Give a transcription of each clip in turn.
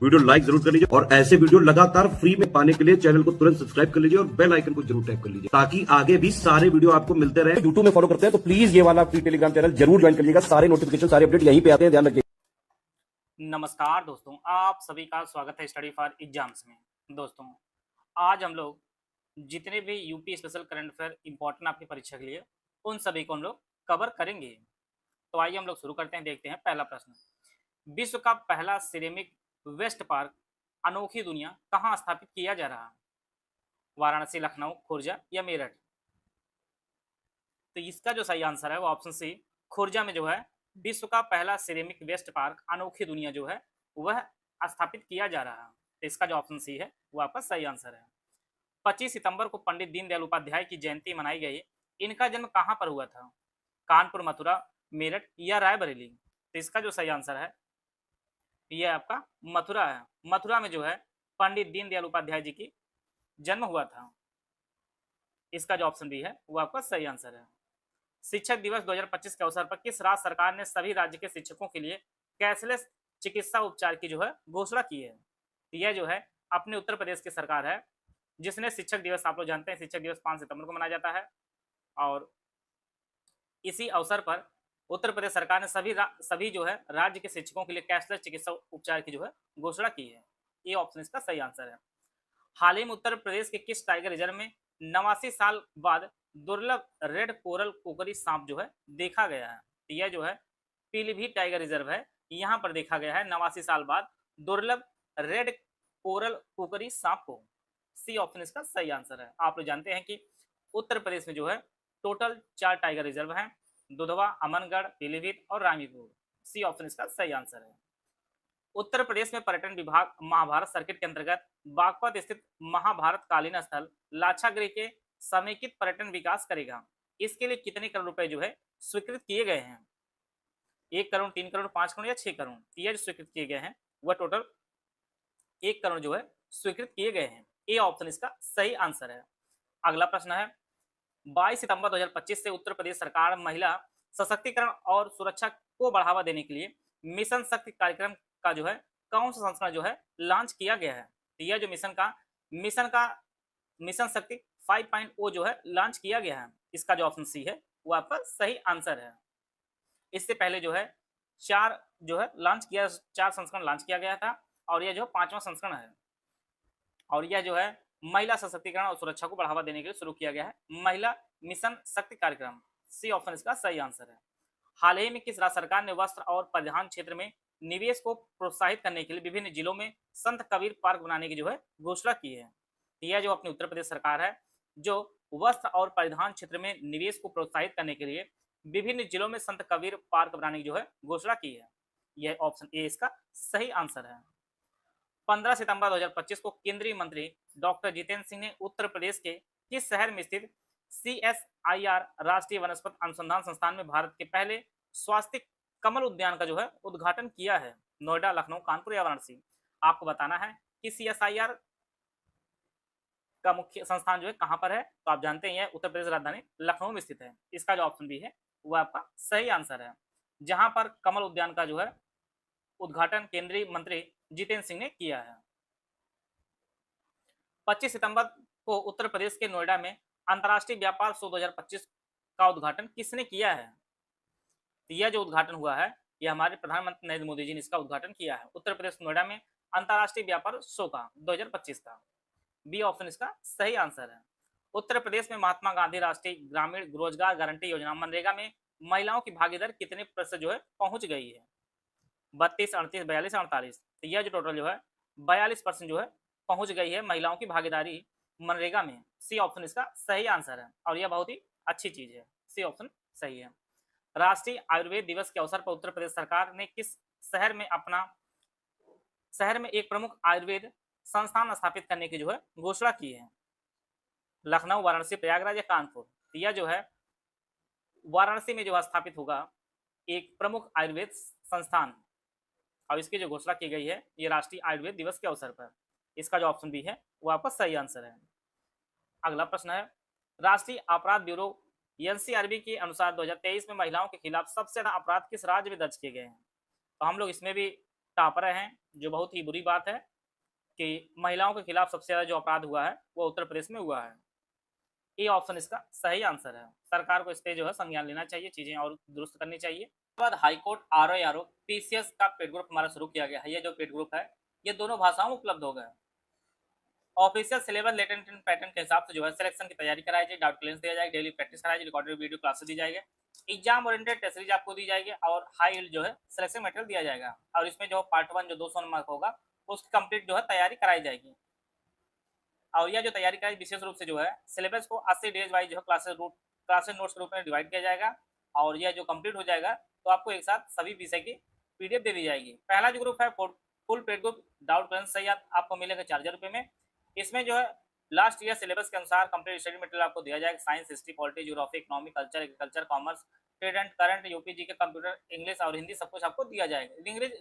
Video like जरूर कर लीजिए और ऐसे वीडियो लगातार फ्री में पाने के लिए चैनल को तुरंत सब्सक्राइब कर लीजिए और बेल आइकन को जरूर टैप कर लीजिए ताकि आगे भी सारे वीडियो आपको मिलते रहे। यूट्यूब में फॉलो करते हैं तो प्लीज ये वाला फ्री टेलीग्राम चैनल जरूर ज्वाइन कर लीजिएगा। सारे नोटिफिकेशन सारे अपडेट यहीं पे आते हैं, ध्यान रखिए। नमस्कार दोस्तों, आप सभी का स्वागत है स्टडी फॉर एग्जाम्स में। दोस्तों, आज हम लोग जितने भी UP special current affair important आपकी परीक्षा के लिए, उन सभी को हम लोग कवर करेंगे। तो आइए हम लोग शुरू करते हैं। देखते हैं पहला प्रश्न, विश्व का पहला सिरेमिक वेस्ट पार्क अनोखी दुनिया कहाँ स्थापित किया जा रहा है? वाराणसी, लखनऊ, खुर्जा या मेरठ? तो इसका जो सही आंसर है वो ऑप्शन सी, खुर्जा में जो है विश्व का पहला सिरेमिक वेस्ट पार्क अनोखी दुनिया जो है वह स्थापित किया जा रहा है। तो इसका जो ऑप्शन सी है वो आपका सही आंसर है। 25 सितंबर को पंडित दीनदयाल उपाध्याय की जयंती मनाई गई। इनका जन्म कहाँ पर हुआ था? कानपुर, मथुरा, मेरठ या रायबरेली? तो इसका जो सही आंसर है यह आपका मथुरा है। मथुरा में जो है पंडित दीनदयाल उपाध्याय जी की जन्म हुआ था। इसका जो ऑप्शन बी है वो आपका सही आंसर है। शिक्षक दिवस 2025 के अवसर पर किस राज्य सरकार ने सभी राज्य के शिक्षकों के लिए कैशलेस चिकित्सा उपचार की जो है घोषणा की है? यह जो है अपने उत्तर प्रदेश की सरकार है, जिसने शिक्षक दिवस, आप लोग जानते हैं शिक्षक दिवस 5 सितंबर को मनाया जाता है, और इसी अवसर पर उत्तर प्रदेश सरकार ने सभी जो है राज्य के शिक्षकों के लिए कैशलेस चिकित्सा उपचार की जो है घोषणा की है। ये ऑप्शन इसका सही आंसर है। हाल ही में उत्तर प्रदेश के किस टाइगर रिजर्व में 89 साल बाद दुर्लभ रेड कोरल कोकरी सांप जो है देखा गया है? यह जो है पीलीभीत टाइगर रिजर्व है, यहाँ पर देखा गया है 89 साल बाद दुर्लभ रेड कोरल कोकरी सांप को। सी ऑप्शन इसका सही आंसर है। आप लोग जानते हैं कि उत्तर प्रदेश में जो है टोटल 4 टाइगर रिजर्व हैं, दुधवा, अमनगढ़, पीलीभीत और रानीपुर। सी ऑप्शन इसका सही आंसर है। उत्तर प्रदेश में पर्यटन विभाग महाभारत सर्किट के अंतर्गत बागपत स्थित महाभारत कालीन स्थल लाक्षागृह के समेकित पर्यटन विकास करेगा। इसके लिए कितने करोड़ रुपए जो है स्वीकृत किए गए हैं? 1 करोड़, 3 करोड़, 5 करोड़ या 6 करोड़? ये जो स्वीकृत किए गए हैं वह टोटल 1 करोड़ जो है स्वीकृत किए गए हैं। ए ऑप्शन इसका सही आंसर है। अगला प्रश्न है, 22 सितंबर 2025 से उत्तर प्रदेश सरकार महिला सशक्तिकरण और सुरक्षा को बढ़ावा देने के लिए मिशन शक्ति कार्यक्रम का जो है कौन सा संस्करण जो है लॉन्च किया गया है? तो यह जो मिशन शक्ति 5.0 जो है लॉन्च किया गया है। इसका जो ऑप्शन सी है वो आपका सही आंसर है। इससे पहले जो है 4 संस्करण लॉन्च किया गया था, और यह जो 5वां संस्करण है, और यह जो है महिला सशक्तिकरण और सुरक्षा को बढ़ावा देने के लिए शुरू किया गया है महिला मिशन शक्ति कार्यक्रम। सी ऑप्शन इसका सही आंसर है। हाल ही में किस राज्य सरकार ने वस्त्र और परिधान क्षेत्र में निवेश को प्रोत्साहित करने के लिए विभिन्न जिलों में संत कबीर पार्क बनाने की जो है घोषणा की है? यह जो अपनी उत्तर प्रदेश सरकार है, जो वस्त्र और परिधान क्षेत्र में निवेश को प्रोत्साहित करने के लिए विभिन्न जिलों में संत कबीर पार्क बनाने की जो है घोषणा की है। यह ऑप्शन ए इसका सही आंसर है। 15 सितंबर 2025 को केंद्रीय मंत्री डॉक्टर जितेंद्र सिंह ने उत्तर प्रदेश के किस शहर में स्थित CSIR राष्ट्रीय वनस्पति अनुसंधान संस्थान में भारत के पहले स्वास्थ्य कमल उद्यान का जो है उद्घाटन किया है? नोएडा, लखनऊ, कानपुर या वाराणसी? आपको बताना है कि CSIR का मुख्य संस्थान जो है कहां पर है। तो आप जानते हैं उत्तर प्रदेश राजधानी लखनऊ में स्थित है। इसका जो ऑप्शन बी है वह आपका सही आंसर है, जहां पर कमल उद्यान का जो है उद्घाटन केंद्रीय मंत्री जितेंद्र सिंह ने किया है। 25 सितंबर को उत्तर प्रदेश के नोएडा में अंतर्राष्ट्रीय व्यापार शो 2025 का उद्घाटन किसने किया है? तो यह जो उद्घाटन हुआ है यह हमारे प्रधानमंत्री नरेंद्र मोदी जी ने इसका उद्घाटन किया है उत्तर प्रदेश नोएडा में अंतर्राष्ट्रीय व्यापार शो का 2025 का। बी ऑप्शन इसका सही आंसर है। उत्तर प्रदेश में महात्मा गांधी राष्ट्रीय ग्रामीण रोजगार गारंटी योजना मनरेगा में महिलाओं की भागीदारी कितने प्रतिशत जो है पहुंच गई है? 32, 38, 42, 48? तो यह जो टोटल जो है 42% जो है पहुंच गई है महिलाओं की भागीदारी मनरेगा में। सी ऑप्शन इसका सही आंसर है, और यह बहुत ही अच्छी चीज है। सी ऑप्शन सही है। राष्ट्रीय आयुर्वेद दिवस के अवसर पर उत्तर प्रदेश सरकार ने किस शहर में एक प्रमुख आयुर्वेद संस्थान स्थापित करने की जो है घोषणा की है? लखनऊ, वाराणसी, प्रयागराज या कानपुर? यह जो है वाराणसी में जो स्थापित होगा एक प्रमुख आयुर्वेद संस्थान, और इसकी जो घोषणा की गई है ये राष्ट्रीय आयुर्वेद दिवस के अवसर पर। इसका जो ऑप्शन बी है वो आपका सही आंसर है। अगला प्रश्न है, राष्ट्रीय अपराध ब्यूरो NCRB के अनुसार 2023 में महिलाओं के खिलाफ सबसे ज्यादा अपराध किस राज्य में दर्ज किए गए हैं? तो हम लोग इसमें भी टॉपर हैं, जो बहुत ही बुरी बात है कि महिलाओं के खिलाफ सबसे ज़्यादा जो अपराध हुआ है वो उत्तर प्रदेश में हुआ है। ए ऑप्शन इसका सही आंसर है। सरकार को इस पे जो है संज्ञान लेना चाहिए, चीज़ें और दुरुस्त करनी चाहिए। उसके बाद हाईकोर्ट, आरओ, पीसीएस का पेड ग्रुप हमारा शुरू किया गया है। ये जो पेड ग्रुप है ये दोनों भाषाओं में उपलब्ध हो गया है। ऑफिशियल सिलेबस लेटेंट पैटर्न के हिसाब से जो है सिलेक्शन की तैयारी कराई जाए, डाउट क्लियरेंस दिया जाएगा, डेली प्रैक्टिस कराई जाए, रिकॉर्डेड वीडियो क्लासेस दी जाएगी, एग्जाम ओरिएंटेड टेस्ट सीरीज आपको दी जाएगी और हाई यील्ड जो है सिलेक्शन मटेरियल दिया जाएगा। और इसमें जो पार्ट 1 जो 200 मार्क होगा उसकी कंप्लीट जो है तैयारी कराई जाएगी। और यह जो तैयारी कराई विशेष रूप से जो है सिलेबस को 80 डेज वाइज जो है क्लासेस नोट्स के रूप में डिवाइड किया जाएगा और यह जो कंप्लीट हो जाएगा तो आपको एक साथ सभी विषय की पीडीएफ दे दी जाएगी। पहला जो ग्रुप है full paid group doubt clearance सही आपको मिलेगा 4000 रुपये में। इसमें जो है लास्ट ईयर सिलेबस के अनुसार कंप्लीट स्टडी मटेरियल आपको दिया जाएगा। Science, history, polity, geography, economy, culture, agriculture, commerce, trade and current, UPG के कंप्यूटर, इंग्लिश और हिंदी सब कुछ आपको दिया जाएगा।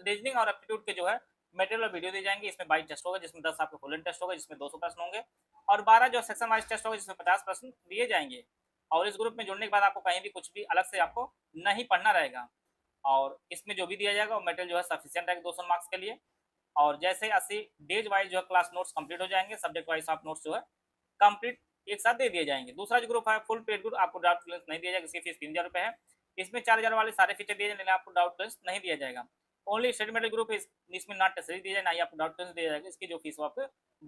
रीजनिंग और एप्टीट्यूड के जो है मटेरियल और वीडियो दी जाएंगे। इसमें 22 टेस्ट होगा जिसमें 10 आपके फुल टेस्ट होगा जिसमें 200 प्रश्न होंगे और 12 जो सेक्शन वाइज टेस्ट होगा जिसमें 50 प्रश्न दिए जाएंगे। और इस ग्रुप में जुड़ने के बाद आपको कहीं भी कुछ भी अलग से आपको नहीं पढ़ना रहेगा और इसमें जो भी दिया जाएगा वो मटेरियल जो है सफिशिएंट रहेगा 200 मार्क्स के लिए। और जैसे 80 डेज वाइज जो है क्लास नोट्स कंप्लीट हो जाएंगे, सब्जेक्ट वाइज आप नोट्स जो है कंप्लीट एक साथ दे दिए जाएंगे। दूसरा जो ग्रुप है फुल पेड ग्रुप, आपको डाउट क्लियरेंस नहीं दिया जाएगा, इसकी फीस 3000 रुपये है। इसमें 4000 वाले सारे फीचर दिए जाएंगे, आपको डाउट क्लियरेंस नहीं दिया जाएगा। ओनली स्टडी मटेरियल ग्रुप है, इसमें ना टेस्ट सीरीज दिया जाए ना ही आपको डाउट क्लियरेंस दिया जाएगा। इसकी जो फीस वो आपको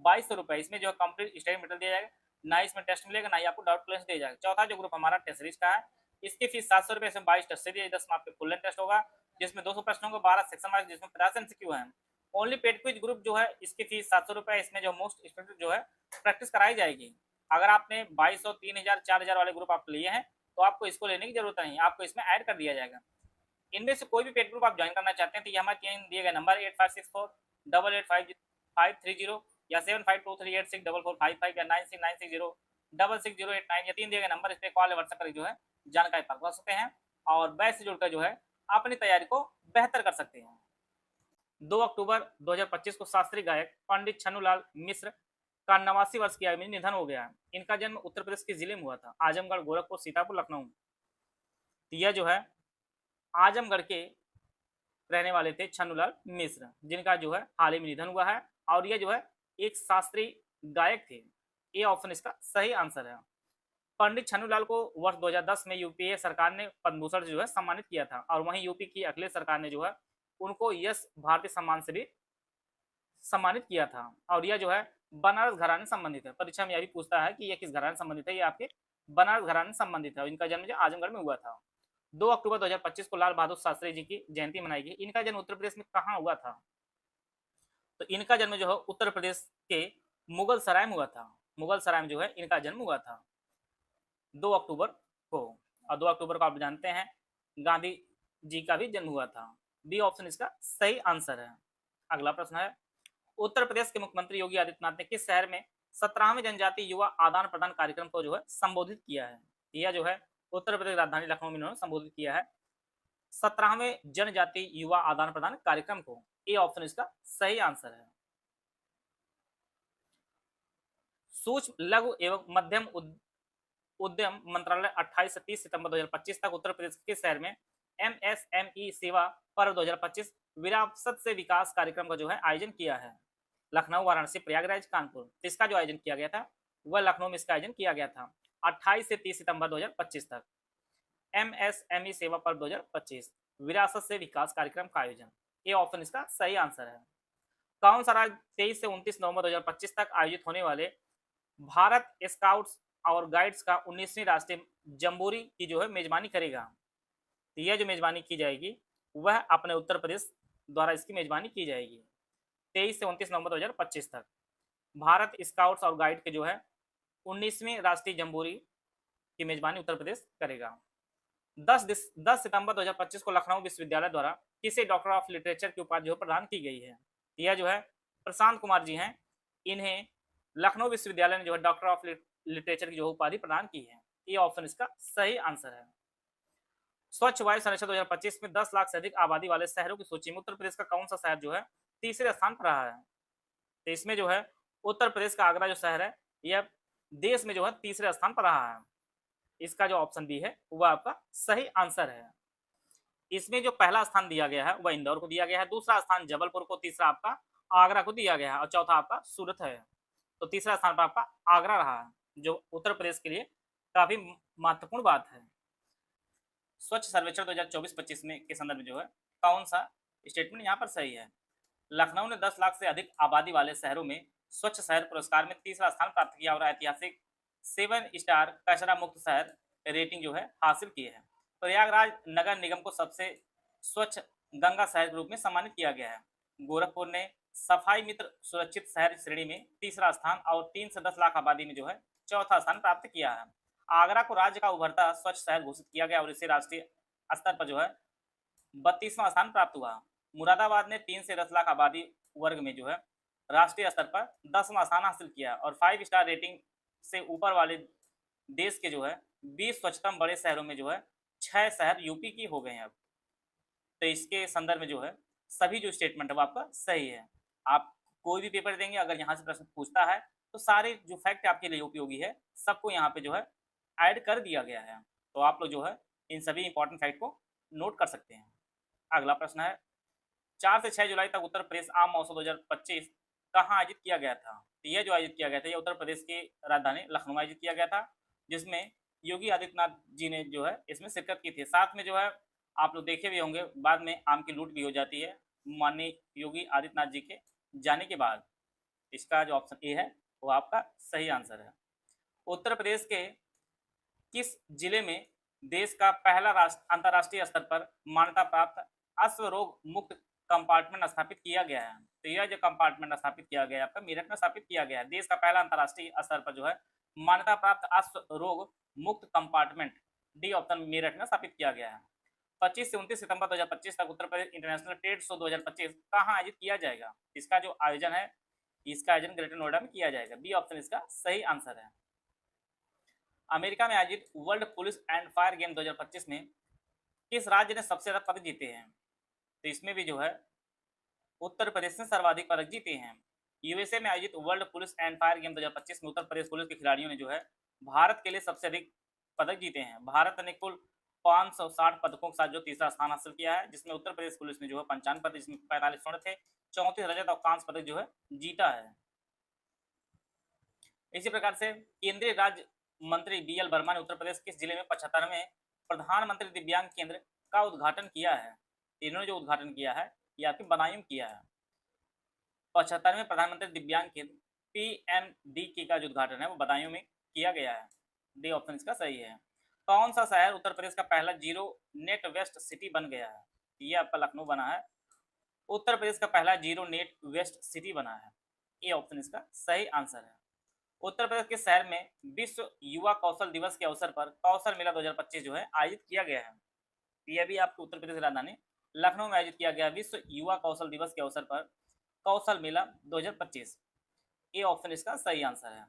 2200 रुपये। इसमें जो कंप्लीट स्टडी मटेरियल दिया जाएगा, ना इसमें टेस्ट मिलेगा ना ही आपको डाउट क्लियरेंस दिया जाएगा। चौथा जो ग्रुप हमारा टेस्ट सीरीज का है, इसकी फीस 700 रुपये, इसमें 22 टेस्ट सीरीज, 10 मार्क्स पे फुल टेस्ट होगा जिसमें 200 प्रश्न होंगे, 12 सेक्शन वाइज जिसमें 50 एमसीक्यू है। ओनली पेड क्विज ग्रुप जो है इसकी फीस 700 रुपये। इसमें जो मोस्ट स्टूडेंट जो है प्रैक्टिस कराई जाएगी। अगर आपने 2200, 3000, 4000 वाले ग्रुप आप लिए हैं तो आपको इसको लेने की जरूरत नहीं, आपको इसमें ऐड कर दिया जाएगा। इनमें से कोई भी पेड ग्रुप आप ज्वाइन करना चाहते हैं तो ये हमारे तीन दिए गए नंबर 8564885530 या 7523864455 या 9696606608 ये 3 दिए गए नंबर, इस पर कॉल या व्हाट्सएप कर जो है जानकारी प्राप्त कर सकते हैं और बैच से जुड़कर जो है अपनी तैयारी को बेहतर कर सकते हैं। 2 अक्टूबर 2025 को शास्त्रीय गायक पंडित छन्नूलाल मिश्र का 89 वर्ष की आयु में निधन हो गया है। इनका जन्म उत्तर प्रदेश के जिले में हुआ था, आजमगढ़, गोरखपुर, सीतापुर, लखनऊ। यह जो है आजमगढ़ के रहने वाले थे छन्नूलाल मिश्र, जिनका जो है हाल ही में निधन हुआ है और यह जो है एक शास्त्रीय गायक थे। ये ऑप्शन इसका सही आंसर है। पंडित छन्नूलाल को वर्ष 2010 में यूपीए सरकार ने पद्म भूषण से जो है सम्मानित किया था और वहीं यूपी की अखिलेश सरकार ने जो है उनको यश भारतीय सम्मान से भी सम्मानित किया था। और यह जो है बनारस घराने संबंधित है। परीक्षा में यह भी पूछता है कि यह किस घराने संबंधित है, ये आपके बनारस घराने संबंधित है। इनका जन्म जो आजमगढ़ में हुआ था। 2 अक्टूबर 2025 को लाल बहादुर शास्त्री जी की जयंती मनाई गई। इनका जन्म उत्तर प्रदेश में कहाँ हुआ था? तो इनका जन्म जो है उत्तर प्रदेश के मुगल सराय में हुआ था। मुगल सराय में जो है इनका जन्म हुआ था 2 अक्टूबर को। और 2 अक्टूबर को आप जानते हैं गांधी जी का भी जन्म हुआ था। बी ऑप्शन इसका सही आंसर है। अगला प्रश्न है, उत्तर प्रदेश के मुख्यमंत्री योगी आदित्यनाथ ने किस शहर में 17वें जनजातीय युवा आदान प्रदान कार्यक्रम को जो है संबोधित किया है? यह जो है उत्तर प्रदेश राजधानी लखनऊ में इन्होंने संबोधित किया है 17वें जनजातीय युवा आदान प्रदान कार्यक्रम को। ए ऑप्शन इसका सही आंसर है। सूक्ष्म, लघु एवं मध्यम उद्यम मंत्रालय 28 से 30 सितंबर 2025 तक उत्तर प्रदेश के शहर में एमएसएमई सेवा पर्व 2025 विरासत से विकास कार्यक्रम का जो है आयोजन किया है। लखनऊ, वाराणसी, प्रयागराज, कानपुर, इसका जो आयोजन किया गया था वह लखनऊ में इसका आयोजन किया गया था 28 से 30 सितंबर 2025 तक। एमएसएमई सेवा पर्व 2025 विरासत से विकास कार्यक्रम का आयोजन। ये ऑप्शन इसका सही आंसर है। कौन सा राज्य 23 से 29 नवंबर 2025 तक आयोजित होने वाले भारत स्काउट्स और गाइड्स का 19वीं राष्ट्रीय जम्बोरी की जो है मेजबानी करेगा? तो यह जो मेजबानी की जाएगी वह अपने उत्तर प्रदेश द्वारा इसकी मेजबानी की जाएगी 23 से 29 नवंबर 2025 तक। भारत स्काउट्स और गाइड के जो है 19वीं राष्ट्रीय जम्बोरी की मेजबानी उत्तर प्रदेश करेगा। 10 सितंबर 2025 को लखनऊ विश्वविद्यालय द्वारा किसे डॉक्टर ऑफ लिटरेचर की उपाधि प्रदान की गई है? यह जो है प्रशांत कुमार जी हैं, इन्हें लखनऊ विश्वविद्यालय ने जो है डॉक्टर ऑफ लिटरेचर की जो उपाधि प्रदान की है। ये ऑप्शन इसका सही आंसर है। स्वच्छ वायु सर्वेक्षण 2025 में 10 लाख से अधिक आबादी वाले शहरों की सूची में उत्तर प्रदेश का कौन सा शहर जो है तीसरे स्थान पर रहा है? तो इसमें जो है उत्तर प्रदेश का आगरा जो शहर है यह देश में जो है तीसरे स्थान पर रहा है। इसका जो ऑप्शन बी है वह आपका सही आंसर है। इसमें जो पहला स्थान दिया गया है वह इंदौर को दिया गया है, दूसरा स्थान जबलपुर को, तीसरा आपका आगरा को दिया गया है और चौथा आपका सूरत है। तो तीसरा स्थान पर आपका आगरा रहा है, जो उत्तर प्रदेश के लिए काफी महत्वपूर्ण बात है। स्वच्छ सर्वेक्षण 2024-25 में के संदर्भ में जो है कौन सा स्टेटमेंट यहाँ पर सही है? लखनऊ ने 10 लाख से अधिक आबादी वाले शहरों में स्वच्छ शहर पुरस्कार में तीसरा स्थान प्राप्त किया और ऐतिहासिक 7 स्टार कचरा मुक्त शहर रेटिंग जो है हासिल की है। प्रयागराज नगर निगम को सबसे स्वच्छ गंगा शहर के रूप में सम्मानित किया गया है। गोरखपुर ने सफाई मित्र सुरक्षित शहर श्रेणी में तीसरा स्थान और 3 से 10 लाख आबादी में जो है चौथा स्थान प्राप्त किया है। आगरा को राज्य का उभरता स्वच्छ शहर घोषित किया गया और इसे राष्ट्रीय स्तर पर जो है 32वां स्थान प्राप्त हुआ। मुरादाबाद ने 3 से 10 लाख आबादी वर्ग में जो है राष्ट्रीय स्तर पर 10वां स्थान हासिल किया और 5 स्टार रेटिंग से ऊपर वाले देश के जो है 20 स्वच्छतम बड़े शहरों में जो है 6 शहर यूपी की हो गए हैं अब। तो इसके संदर्भ में जो है सभी जो स्टेटमेंट है वो आपका सही है। आप कोई भी पेपर देंगे अगर यहाँ से प्रश्न पूछता है तो सारे जो फैक्ट आपके लिए उपयोगी है सबको यहाँ पे जो है ऐड कर दिया गया है। तो आप लोग जो है इन सभी इंपॉर्टेंट फैक्ट को नोट कर सकते हैं। अगला प्रश्न है 4 से 6 जुलाई तक उत्तर प्रदेश आम महोत्सव 2025 कहाँ आयोजित किया गया था? तो यह जो आयोजित किया गया था यह उत्तर प्रदेश की राजधानी लखनऊ में आयोजित किया गया था, जिसमें योगी आदित्यनाथ जी ने जो है इसमें शिरकत की थी। साथ में जो है आप लोग देखे भी होंगे बाद में आम की लूट भी हो जाती है माननीय योगी आदित्यनाथ जी के जाने के बाद। इसका जो ऑप्शन ए है वो आपका सही आंसर है। उत्तर प्रदेश के किस जिले में देश का पहला अंतर्राष्ट्रीय स्तर पर मान्यता प्राप्त अश्व रोग मुक्त कंपार्टमेंट स्थापित किया गया है? तो यह जो कंपार्टमेंट स्थापित किया गया है आपका मेरठ में स्थापित किया गया है। देश का पहला अंतर्राष्ट्रीय स्तर पर जो है मान्यता प्राप्त अश्व रोग मुक्त कंपार्टमेंट डी ऑप्शन मेरठ में स्थापित किया गया है। 25 से 29 सितंबर 2025 तक Uttar Pradesh international trade show 2025 कहाँ आयोजित किया जाएगा? इसका जो आयोजन है इसका आयोजन ग्रेटर नोएडा में किया जाएगा। बी ऑप्शन इसका सही आंसर है। अमेरिका में आयोजित world police and fire game 2025 में किस राज्य ने सबसे ज्यादा पदक जीते हैं? तो इसमें भी जो है उत्तर प्रदेश ने सर्वाधिक पदक जीते हैं। यूएसए में आयोजित world police and fire game 2025 में उत्तर प्रदेश पुलिस के खिलाड़ियों ने जो है भारत के लिए सबसे अधिक पदक जीते हैं। भारत ने कुल 560 पदकों के साथ जो तीसरा स्थान हासिल किया है, जिसमें उत्तर प्रदेश पुलिस ने जो है 55 पदक, जिसमें 45 स्वर्ण थे, 34 रजत और कांस्य पदक जो है जीता है। इसी प्रकार से केंद्रीय राज्य मंत्री बीएल वर्मा ने उत्तर प्रदेश किस जिले में 75वें प्रधानमंत्री दिव्यांग केंद्र का उद्घाटन किया है? इन्होंने जो उद्घाटन किया है ये आपके बदायूं किया है। 75वें प्रधानमंत्री दिव्यांग केंद्र पीएमडीके का जो उद्घाटन है वो बदायूं में किया गया है। डी ऑप्शन इसका सही है। कौन सा शहर उत्तर प्रदेश का पहला जीरो नेट वेस्ट सिटी बन गया है? ये आपका लखनऊ बना है। उत्तर प्रदेश का पहला जीरो नेट वेस्ट सिटी बना है। ये ऑप्शन इसका सही आंसर है। उत्तर प्रदेश के शहर में विश्व युवा कौशल दिवस के अवसर पर कौशल मेला 2025 जो है आयोजित किया गया है। यह भी आपके उत्तर प्रदेश राजधानी लखनऊ में आयोजित किया गया विश्व युवा कौशल दिवस के अवसर पर कौशल मेला 2025। ये ऑप्शन इसका सही आंसर है।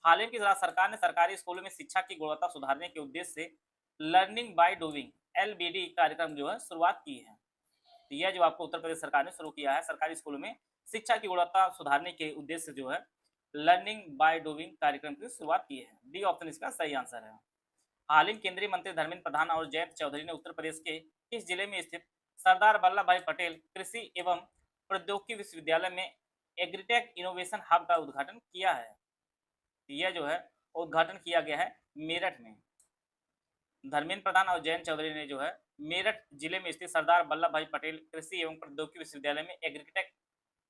हाल ही की सरकार ने सरकारी स्कूलों में शिक्षा की गुणवत्ता सुधारने के उद्देश्य से लर्निंग बाय डूइंग LBD कार्यक्रम जो है शुरुआत की है। तो यह जो आपको उत्तर प्रदेश सरकार ने शुरू किया है सरकारी स्कूलों में शिक्षा की गुणवत्ता सुधारने के उद्देश्य से जो है लर्निंग बाय डूइंग कार्यक्रम की शुरुआत की है। डी ऑप्शन इसका सही आंसर है। हाल ही केंद्रीय मंत्री धर्मेंद्र प्रधान और जयंत चौधरी ने उत्तर प्रदेश के किस जिले में स्थित सरदार वल्लभ भाई पटेल कृषि एवं प्रौद्योगिकी विश्वविद्यालय में एग्रीटेक इनोवेशन हब का उद्घाटन किया है? यह जो है उद्घाटन किया गया है मेरठ में। धर्मेंद्र प्रधान और जयंत चौधरी ने जो है मेरठ जिले में स्थित सरदार वल्लभ भाई पटेल कृषि एवं प्रौद्योगिकी विश्वविद्यालय में एग्रीटेक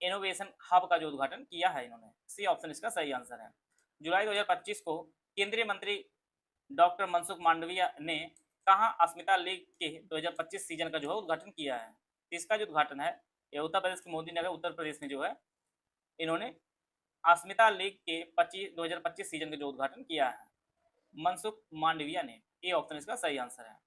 इनोवेशन हब का जो उद्घाटन किया है इन्होंने। सी ऑप्शन इसका सही आंसर है। जुलाई 2025 को केंद्रीय मंत्री डॉक्टर मनसुख मांडविया ने कहाँ अस्मिता लीग के 2025 सीजन का जो है उद्घाटन किया है? इसका जो उद्घाटन है यह उत्तर प्रदेश के मोदी नगर उत्तर प्रदेश में जो है इन्होंने अस्मिता लीग के 2025 सीजन का जो उद्घाटन किया है मनसुख मांडविया ने। ये ऑप्शन इसका सही आंसर है।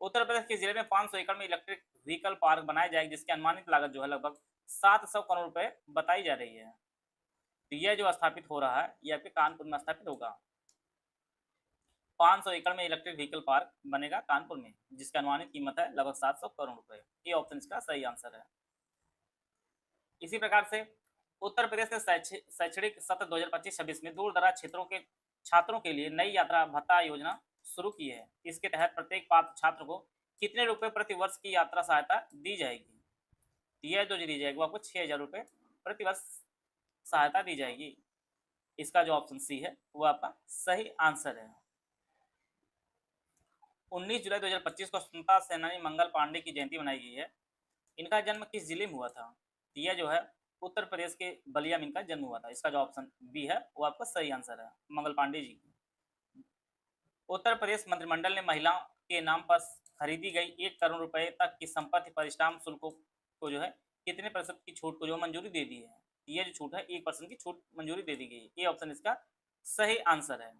उत्तर प्रदेश के जिले में 500 एकड़ में इलेक्ट्रिक व्हीकल पार्क बनाया जाएगा जिसकी अनुमानित लागत जो है लगभग 700 करोड़ रुपए बताई जा रही है। तो यह जो स्थापित हो रहा है यह आपके कानपुर में स्थापित होगा। 500 एकड़ में इलेक्ट्रिक व्हीकल पार्क बनेगा कानपुर में जिसका अनुमानित कीमत है लगभग 700 करोड़ रुपए। ये ऑप्शन इसका सही आंसर है। इसी प्रकार से उत्तर प्रदेश ने शैक्षणिक सत्र 2025-26 में दूर दराज क्षेत्रों के छात्रों के लिए नई यात्रा भत्ता योजना शुरू की है। इसके तहत प्रत्येक पात्र छात्र को कितने रुपए प्रति वर्ष की यात्रा सहायता दी जाएगी? यह जो दी जाएगी वो आपको 6,000 रुपये प्रति वर्ष सहायता दी जाएगी। इसका जो ऑप्शन सी है वो आपका सही आंसर है। 19 जुलाई 2025 को स्वतंत्रता सेनानी मंगल पांडे की जयंती मनाई गई है। इनका जन्म किस जिले में हुआ था? यह जो है उत्तर प्रदेश के बलिया में इनका जन्म हुआ था। इसका जो ऑप्शन बी है वो आपका सही आंसर है, मंगल पांडे जी। उत्तर प्रदेश मंत्रिमंडल ने महिलाओं के नाम पर खरीदी गई 1 करोड़ रुपए तक की संपत्ति पर स्टाम्प शुल्कों को जो है कितने प्रतिशत की छूट को जो मंजूरी दे दी है? ये जो छूट है 1% की छूट मंजूरी दे दी गई है। ये ऑप्शन इसका सही आंसर है।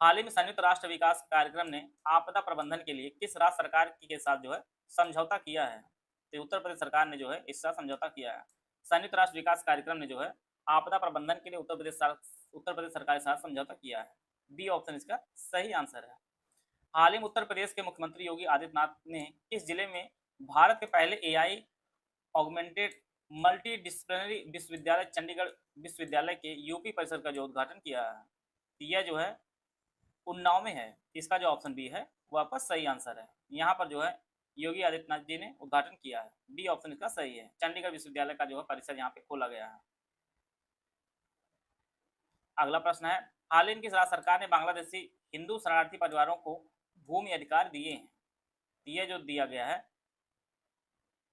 हाल ही में संयुक्त राष्ट्र विकास कार्यक्रम ने आपदा प्रबंधन के लिए किस राज्य सरकार के साथ जो है समझौता किया है? तो उत्तर प्रदेश सरकार ने जो है इसके साथ समझौता किया है। संयुक्त राष्ट्र विकास कार्यक्रम ने जो है आपदा प्रबंधन के लिए उत्तर प्रदेश सरकार के साथ समझौता किया है। बी ऑप्शन इसका सही आंसर है। हाल ही में उत्तर प्रदेश के मुख्यमंत्री योगी आदित्यनाथ ने किस जिले में भारत के पहले एआई ऑगमेंटेड मल्टी डिसिप्लिनरी विश्वविद्यालय चंडीगढ़ विश्वविद्यालय के यूपी परिसर का जो उद्घाटन किया है? यह जो है उन्नाव में है। इसका जो ऑप्शन बी है वो आपका सही आंसर है। यहाँ पर जो है योगी आदित्यनाथ जी ने उद्घाटन किया है। बी ऑप्शन इसका सही है। चंडीगढ़ विश्वविद्यालय का जो है परिसर यहाँ पे खोला गया है। अगला प्रश्न है, हाल ही में किस राज्य सरकार ने बांग्लादेशी हिंदू शरणार्थी परिवारों को भूमि अधिकार दिए हैं? यह जो दिया गया है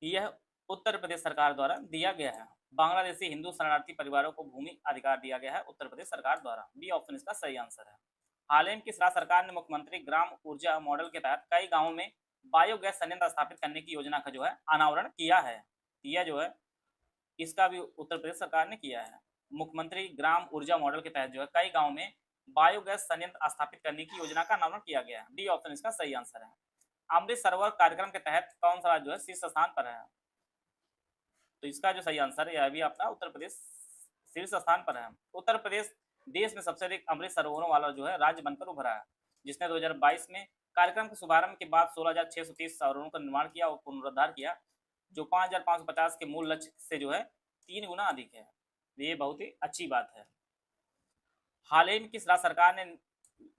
यह उत्तर प्रदेश सरकार द्वारा दिया गया है। बांग्लादेशी हिंदू शरणार्थी परिवारों को भूमि अधिकार दिया गया है उत्तर प्रदेश सरकार द्वारा। बी ऑप्शन इसका सही आंसर है। हाल ही में किस राज्य सरकार ने मुख्यमंत्री ग्राम ऊर्जा मॉडल के तहत कई गांवों में बायोगैस संयंत्र स्थापित करने की योजना का जो है अनावरण किया है? यह जो है इसका भी उत्तर प्रदेश सरकार ने किया है। मुख्यमंत्री ग्राम ऊर्जा मॉडल के तहत जो है कई गांवों में बायोगैस संयंत्र स्थापित करने की योजना का अनावरण किया गया है। डी ऑप्शन इसका सही आंसर है। अमृत सरोवर कार्यक्रम के तहत कौन सा राज्य जो है शीर्ष स्थान पर है? तो इसका जो सही आंसर है यह भी अपना उत्तर प्रदेश शीर्ष स्थान पर है। उत्तर प्रदेश देश में सबसे अधिक अमृत सरोवरों वाला जो है राज्य बनकर उभरा है, जिसने 2022 में कार्यक्रम के शुभारंभ के बाद 16,630 सरोवरों का निर्माण किया और पुनरुद्धार किया, जो 5,550 के मूल लक्ष्य से जो है 3 गुना अधिक है। ये बहुत ही अच्छी बात है। हाल ही में किस राज्य सरकार ने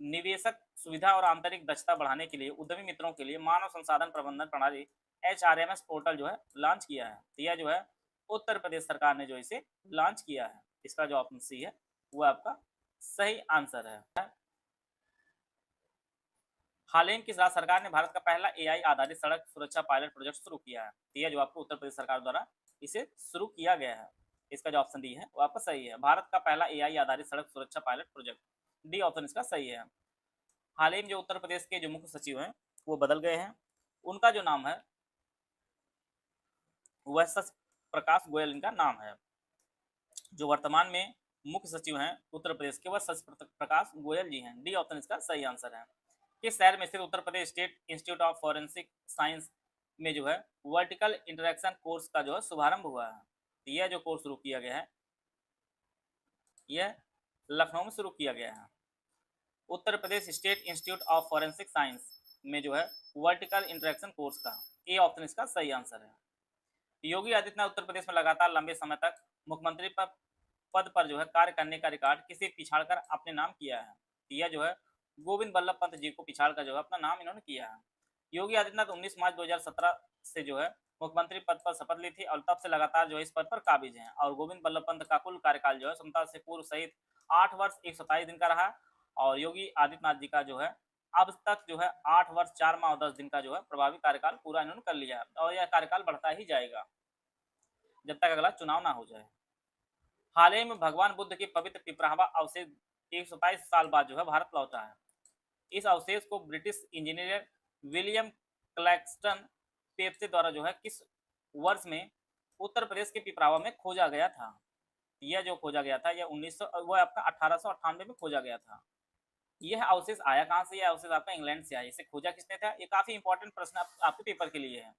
निवेशक सुविधा और आंतरिक दक्षता बढ़ाने के लिए उद्यमी मित्रों के लिए मानव संसाधन प्रबंधन प्रणाली HRMS पोर्टल जो है लॉन्च किया है? तो यह जो है उत्तर प्रदेश सरकार ने जो इसे लॉन्च किया है। इसका जो ऑप्शन सी है वो आपका सही आंसर है। हाल ही में किस राज्य सरकार ने भारत का पहला AI आधारित सड़क सुरक्षा पायलट प्रोजेक्ट शुरू किया है? तो यह जो आपको उत्तर प्रदेश सरकार द्वारा इसे शुरू किया गया है। इसका जो ऑप्शन डी है वो आपका सही है। भारत का पहला AI आधारित सड़क सुरक्षा पायलट प्रोजेक्ट। डी ऑप्शन इसका सही है। हाल ही में जो उत्तर प्रदेश के जो मुख्य सचिव हैं वो बदल गए हैं। उनका जो नाम है वह सच प्रकाश गोयल इनका नाम है। जो वर्तमान में मुख्य सचिव हैं उत्तर प्रदेश के वह सच प्रकाश गोयल जी हैं। डी ऑप्शन इसका सही आंसर है। किस शहर में स्थित Uttar Pradesh state institute of forensic science में जो है वर्टिकल इंटरेक्शन कोर्स का जो है शुभारंभ हुआ है? यह जो कोर्स शुरू किया गया है यह लखनऊ में शुरू किया गया है। Uttar Pradesh state institute of forensic science में जो है वर्टिकल इंटरेक्शन कोर्स का। ए ऑप्शन इसका सही आंसर है। योगी आदित्यनाथ उत्तर प्रदेश में लगातार लंबे समय तक मुख्यमंत्री पद पर जो है कार्य करने का रिकॉर्ड किसे पिछाड़कर अपने नाम किया है? यह जो है गोविंद बल्लभ पंत जी को पिछाड़कर जो है अपना नाम इन्होंने किया है। योगी आदित्यनाथ 19 मार्च 2017 से जो है मुख्यमंत्री पद पर शपथ ली थी और तब से लगातार जो है इस पद पर काबिज हैं। और गोविंद बल्लभ पंत का कुल कार्यकाल जो है स्वतंत्रता से पूर्व सहित 8 वर्ष 127 दिन का रहा। और योगी आदित्यनाथ जी का जो है अब तक जो है 8 वर्ष 4 माह और 10 दिन का जो है प्रभावी कार्यकाल पूरा इन्होंने कर लिया है और यह कार्यकाल बढ़ता ही जाएगा जब तक अगला चुनाव ना हो जाए। हाल ही में भगवान बुद्ध के पवित्र पिपरावा अवशेष 122 साल बाद जो है भारत लौटा है। इस अवशेष को ब्रिटिश इंजीनियर विलियम क्लैक्सटन पेप्से द्वारा जो है किस वर्ष में उत्तर प्रदेश के पिपरावा में खोजा गया था? यह जो खोजा गया था यह 1900 वो आपका 1898 में खोजा गया था। यह अवशेष आया कहाँ से? यह अवशेष आपका इंग्लैंड से आया। इसे खोजा किसने था? ये काफी इंपॉर्टेंट प्रश्न आपके पेपर के लिए है।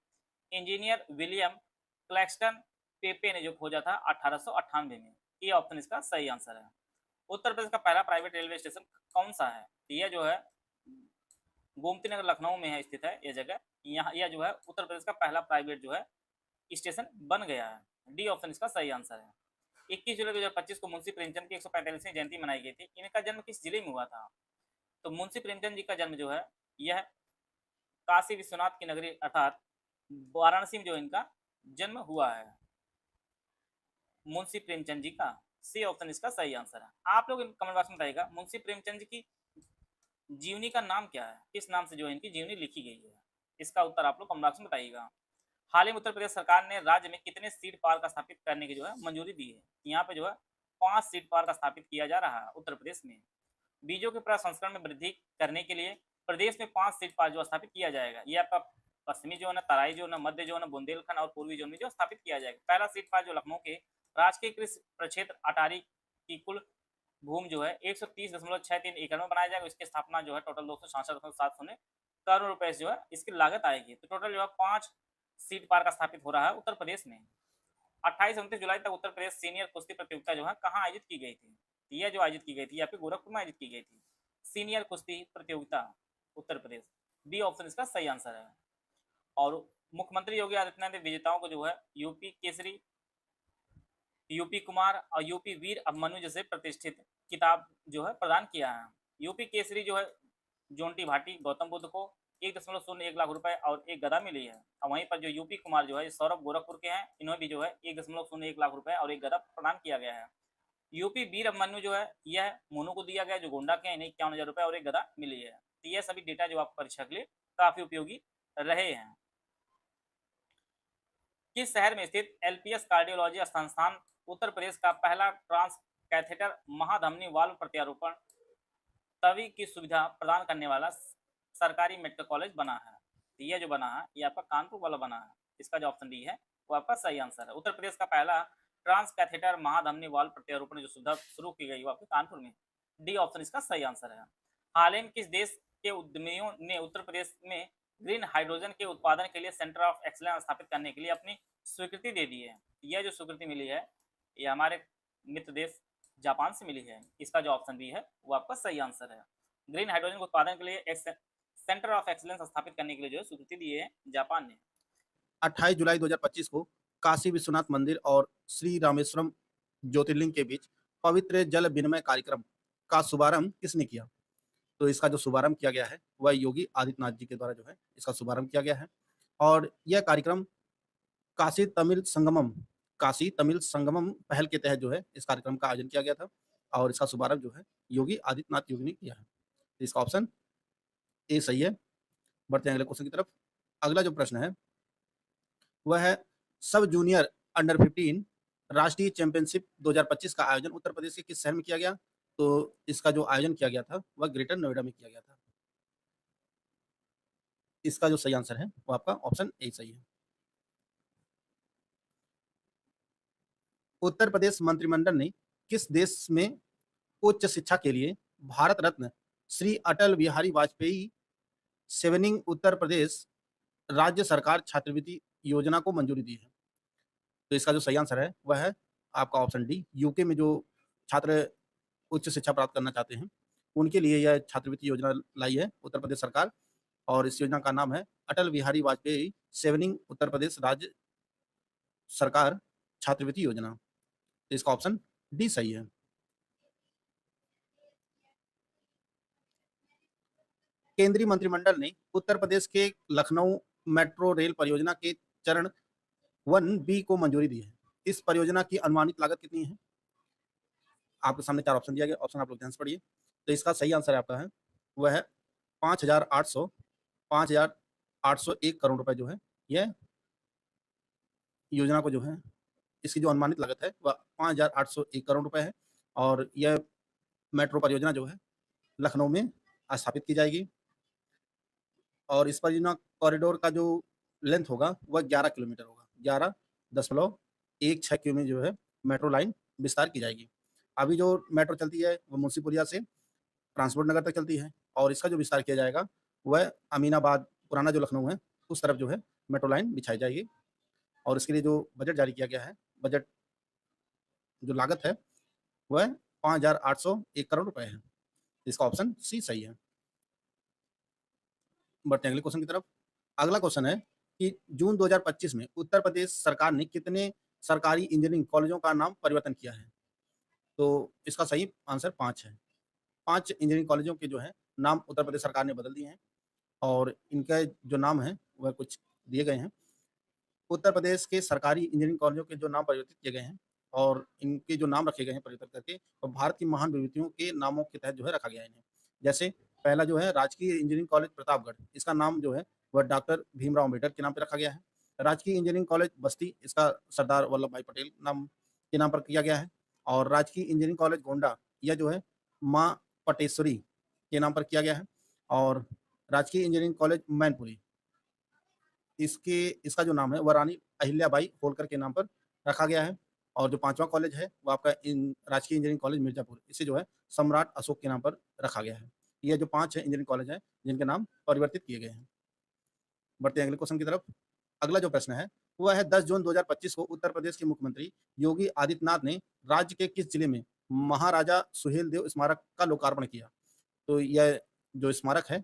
इंजीनियर विलियम क्लैक्सटन पेपे ने जो खोजा था 1898 में। ये ऑप्शन इसका सही आंसर है। उत्तर प्रदेश का पहला प्राइवेट रेलवे स्टेशन कौन सा है? यह जो है गोमती नगर लखनऊ में है स्थित है यह जगह। यहाँ यह जो है उत्तर प्रदेश का पहला प्राइवेट जो है स्टेशन बन गया है। डी ऑप्शन इसका सही आंसर है। 21 जुलाई 2025 को मुंशी प्रेमचंद की 145वीं जयंती मनाई गई थी। इनका जन्म किस जिले में हुआ था? तो मुंशी प्रेमचंद जी का जन्म जो है यह काशी विश्वनाथ की नगरी अर्थात वाराणसी में जो इनका जन्म हुआ है? मुंशी प्रेमचंद जी का। सी ऑप्शन इसका सही आंसर है। आप लोग कमेंट बॉक्स में बताइएगा मुंशी प्रेमचंद जी की जीवनी का नाम क्या है, किस नाम से जो है इनकी जीवनी लिखी गई है? इसका उत्तर आप लोग कमेंट बॉक्स में बताइएगा। हाल ही में उत्तर प्रदेश सरकार ने राज्य में कितने सीड पार्क स्थापित करने की जो है मंजूरी दी है? यहाँ पे जो है 5 सीड पार्क स्थापित किया जा रहा है उत्तर प्रदेश में। बीजों के प्रसंस्करण में वृद्धि करने के लिए प्रदेश में 5 सीड पार्क जो स्थापित किया जाएगा। ये आपका पश्चिमी जोन है, तराई जोन है, मध्य जोन है, बुंदेलखंड और पूर्वी जोन में जो स्थापित किया जाएगा। पहला सीड पार्क जो लखनऊ के राजकीय कृषि प्रक्षेत्र अटारी की कुल भूमि जो है 130.63 एकड़ में बनाया जाएगा। इसकी स्थापना जो है टोटल 266.7 करोड़ रुपए से जो है इसकी लागत आएगी। तो टोटल जो है 5 सीड पार्क स्थापित हो रहा है उत्तर प्रदेश में। 28 29 जुलाई तक उत्तर प्रदेश सीनियर कुश्ती प्रतियोगिता जो है कहाँ आयोजित की गई थी? यह जो आयोजित की गई थी यहाँ पे गोरखपुर में आयोजित की गई थी सीनियर कुश्ती प्रतियोगिता उत्तर प्रदेश। बी ऑप्शन इसका सही आंसर है। और मुख्यमंत्री योगी आदित्यनाथ ने विजेताओं को जो है यूपी केसरी, यूपी कुमार और यूपी वीर अभिमन्यु जैसे प्रतिष्ठित किताब जो है प्रदान किया है। यूपी केसरी जो है जोंटी भाटी गौतम बुद्ध को 1.01 लाख रुपए और एक गदा मिली है। और वहीं पर जो यूपी कुमार जो है सौरभ गोरखपुर के हैं, इन्हें भी जो है 1.01 लाख रुपए और एक गदा प्रदान किया गया है। यूपी वीर अभिमन्यु जो है यह मोनू को दिया गया, जो गोंडा के हैं, इन्हें 51,000 रुपए और एक गदा मिली है। तो यह सभी डेटा जो आप परीक्षा के लिए काफी उपयोगी रहे हैं। किस शहर में स्थित एलपीएस कार्डियोलॉजी संस्थान उत्तर प्रदेश का पहला ट्रांस कैथेटर महाधमनी वाल्व प्रत्यारोपण तवी की सुविधा प्रदान करने वाला सरकारी मेडिकल कॉलेज बना है? तो यह जो बना है ये आपका कानपुर वाला बना है। इसका जो ऑप्शन डी है वो आपका सही आंसर है। उत्तर प्रदेश का पहला ट्रांस कैथेटर महाधमनी वाल्व प्रत्यारोपण जो सुविधा शुरू की गई वो आपके कानपुर में। डी ऑप्शन इसका सही आंसर है। हाल ही में किस देश के उद्यमियों ने उत्तर प्रदेश में ग्रीन हाइड्रोजन के उत्पादन के लिए सेंटर ऑफ एक्सीलेंस स्थापित करने के लिए अपनी स्वीकृति दे दी है? यह जो स्वीकृति मिली है ये हमारे मित्र देश जापान से मिली है। इसका जो ऑप्शन बी है वो आपका सही आंसर है। ग्रीन हाइड्रोजन के उत्पादन के लिए एक सेंटर ऑफ एक्सीलेंस स्थापित करने के लिए जो है स्वीकृति दी है जापान ने। 28 जुलाई 2025 को काशी विश्वनाथ मंदिर और श्री रामेश्वरम ज्योतिर्लिंग के बीच पवित्र जल विनिमय कार्यक्रम का शुभारंभ किसने किया? तो इसका जो शुभारंभ किया गया है वह योगी आदित्यनाथ जी के द्वारा जो है इसका शुभारंभ किया गया है। और यह कार्यक्रम काशी तमिल संगमम पहल के तहत जो है इस कार्यक्रम का आयोजन किया गया था और इसका शुभारंभ जो है योगी आदित्यनाथ योगी ने किया है। तो इसका ऑप्शन ए सही है। बढ़ते हैं अगले क्वेश्चन की तरफ। अगला जो प्रश्न है वह है सब जूनियर अंडर 15 राष्ट्रीय चैंपियनशिप 2025 का आयोजन उत्तर प्रदेश के किस शहर में किया गया? तो इसका जो आयोजन किया गया था वह ग्रेटर नोएडा में किया गया था। इसका जो सही आंसर है वो आपका ऑप्शन ए सही है। उत्तर प्रदेश मंत्रिमंडल ने किस देश में उच्च शिक्षा के लिए भारत रत्न श्री अटल बिहारी वाजपेयी सेवनिंग उत्तर प्रदेश राज्य सरकार छात्रवृत्ति योजना को मंजूरी दी है? तो इसका जो सही आंसर है वह है आपका ऑप्शन डी। यूके में जो छात्र उच्च शिक्षा प्राप्त करना चाहते हैं उनके लिए यह छात्रवृत्ति योजना लाई है उत्तर प्रदेश सरकार और इस योजना का नाम है अटल बिहारी वाजपेयी सेवनिंग उत्तर प्रदेश राज्य सरकार छात्रवृत्ति योजना। तो इसका ऑप्शन डी सही है। केंद्रीय मंत्रिमंडल ने उत्तर प्रदेश के लखनऊ मेट्रो रेल परियोजना के चरण 1B को मंजूरी दी है। इस परियोजना की अनुमानित लागत कितनी है? आपके सामने 4 ऑप्शन दिया गया, ऑप्शन आप लोग ध्यान से पढ़िए। तो इसका सही आंसर आपका है वह है 5,801 करोड़ रुपए जो है यह योजना को जो है इसकी जो अनुमानित लागत है वह 5,801 करोड़ रुपए है और यह मेट्रो परियोजना जो है लखनऊ में स्थापित की जाएगी। और इस परियोजना कॉरिडोर का जो लेंथ होगा वह 11 किलोमीटर होगा। 11.16 किलोमीटर जो है मेट्रो लाइन विस्तार की जाएगी। अभी जो मेट्रो चलती है वो मुंशीपुलिया से ट्रांसपोर्ट नगर तक चलती है और इसका जो विस्तार किया जाएगा वह अमीनाबाद पुराना जो लखनऊ है उस तरफ जो है मेट्रो लाइन बिछाई जाएगी। और इसके लिए जो बजट जारी किया गया है, बजट जो लागत है वह 5,801 करोड़ रुपए है। इसका ऑप्शन सी सही है। बढ़ते हैं अगले क्वेश्चन की तरफ। अगला क्वेश्चन है कि जून 2025 में उत्तर प्रदेश सरकार ने कितने सरकारी इंजीनियरिंग कॉलेजों का नाम परिवर्तन किया है? तो इसका सही आंसर 5 है। 5 इंजीनियरिंग कॉलेजों के जो है नाम उत्तर प्रदेश सरकार ने बदल दिए हैं। और इनका जो नाम है वह कुछ दिए गए हैं। उत्तर प्रदेश के सरकारी इंजीनियरिंग कॉलेजों के जो नाम परिवर्तित किए गए हैं और इनके जो नाम रखे गए हैं परिवर्तित करके, और भारत की महान विभूतियों के नामों के तहत जो है रखा गया है इन्हें। जैसे पहला जो है राजकीय इंजीनियरिंग कॉलेज प्रतापगढ़, इसका नाम जो है वह डॉक्टर भीमराव अम्बेडकर के नाम पे रखा गया है। राजकीय इंजीनियरिंग कॉलेज बस्ती, इसका सरदार वल्लभ भाई पटेल नाम के नाम पर किया गया है। और राजकीय इंजीनियरिंग कॉलेज गोंडा, यह जो है माँ पटेश्वरी के नाम पर किया गया है। और राजकीय इंजीनियरिंग कॉलेज मैनपुरी, इसका जो नाम है वह रानी अहिल्याबाई होलकर के नाम पर रखा गया है। और जो 5वां कॉलेज है वो आपका राजकीय इंजीनियरिंग कॉलेज मिर्जापुर, इसे जो है सम्राट अशोक के नाम पर रखा गया है। ये जो 5 है इंजीनियरिंग कॉलेज हैं जिनके नाम परिवर्तित किए गए हैं। बढ़ते हैं अगले क्वेश्चन की तरफ। अगला जो प्रश्न है वह है 10 जून 2025 को उत्तर प्रदेश के मुख्यमंत्री योगी आदित्यनाथ ने राज्य के किस जिले में महाराजा सुहेलदेव स्मारक का लोकार्पण किया? तो यह जो स्मारक है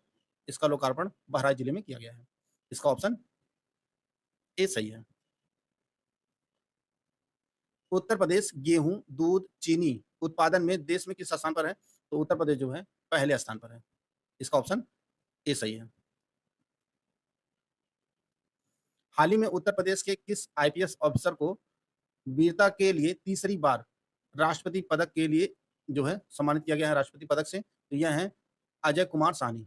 इसका लोकार्पण बहराइच जिले में किया गया है। इसका ऑप्शन ए सही है। उत्तर प्रदेश गेहूं, दूध, चीनी उत्पादन में देश में किस स्थान पर है? तो उत्तर प्रदेश जो है पहले स्थान पर है। इसका ऑप्शन ए सही है। हाल ही में उत्तर प्रदेश के किस आईपीएस ऑफिसर को वीरता के लिए तीसरी बार राष्ट्रपति पदक के लिए जो है सम्मानित किया गया है राष्ट्रपति पदक से? तो यह है अजय कुमार साहनी।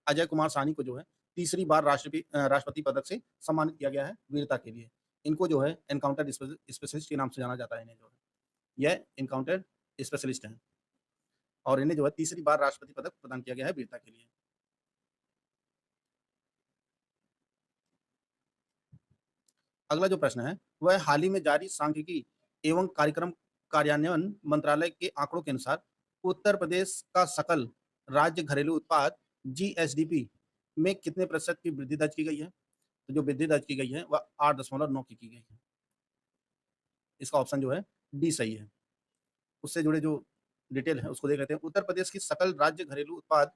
अजय कुमार साहनी को जो है तीसरी बार राष्ट्रपति पदक से सम्मानित किया गया है वीरता के लिए। इनको जो है एनकाउंटर स्पेशलिस्ट के नाम से जाना जाता है। इन्हें जो है यह एनकाउंटर स्पेशलिस्ट हैं और इन्हें जो है तीसरी बार राष्ट्रपति पदक प्रदान किया गया है वीरता के लिए। अगला जो प्रश्न है वह हाल ही में जारी सांख्यिकी एवं कार्यक्रम कार्यान्वयन मंत्रालय के आंकड़ों के अनुसार उत्तर प्रदेश का सकल राज्य घरेलू उत्पाद जीएसडीपी में कितने प्रतिशत की वृद्धि दर्ज की गई है? तो जो वृद्धि दर्ज की गई है वह 8.9 की गई है। इसका ऑप्शन जो है डी सही है। उससे जुड़े जो डिटेल है उसको देख लेते हैं। उत्तर प्रदेश की सकल राज्य घरेलू उत्पाद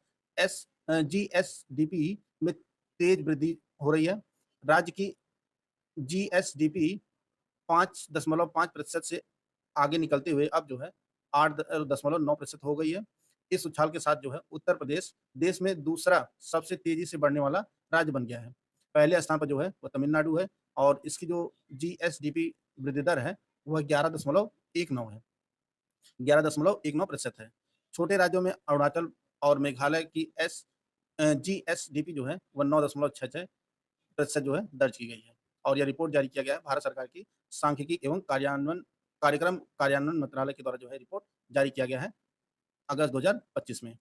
जीएसडीपी में तेज वृद्धि हो रही है। राज्य की जीएसडीपी 5.5% से आगे निकलते हुए अब जो है 8.9% हो गई है। इस उछाल के साथ जो है उत्तर प्रदेश देश में दूसरा सबसे तेजी से बढ़ने वाला राज्य बन गया है। पहले स्थान पर जो है वो तमिलनाडु है और इसकी जो जीएसडीपी वृद्धि दर है वह 11.19 है, 11.19% है। छोटे राज्यों में अरुणाचल और मेघालय की जीएसडीपी जो है वह 9.66% जो है दर्ज की गई है। और यह रिपोर्ट जारी किया गया है भारत सरकार की सांख्यिकी एवं कार्यक्रम कार्यान्वयन मंत्रालय के द्वारा जो है रिपोर्ट जारी किया गया है अगस्त 2025 में।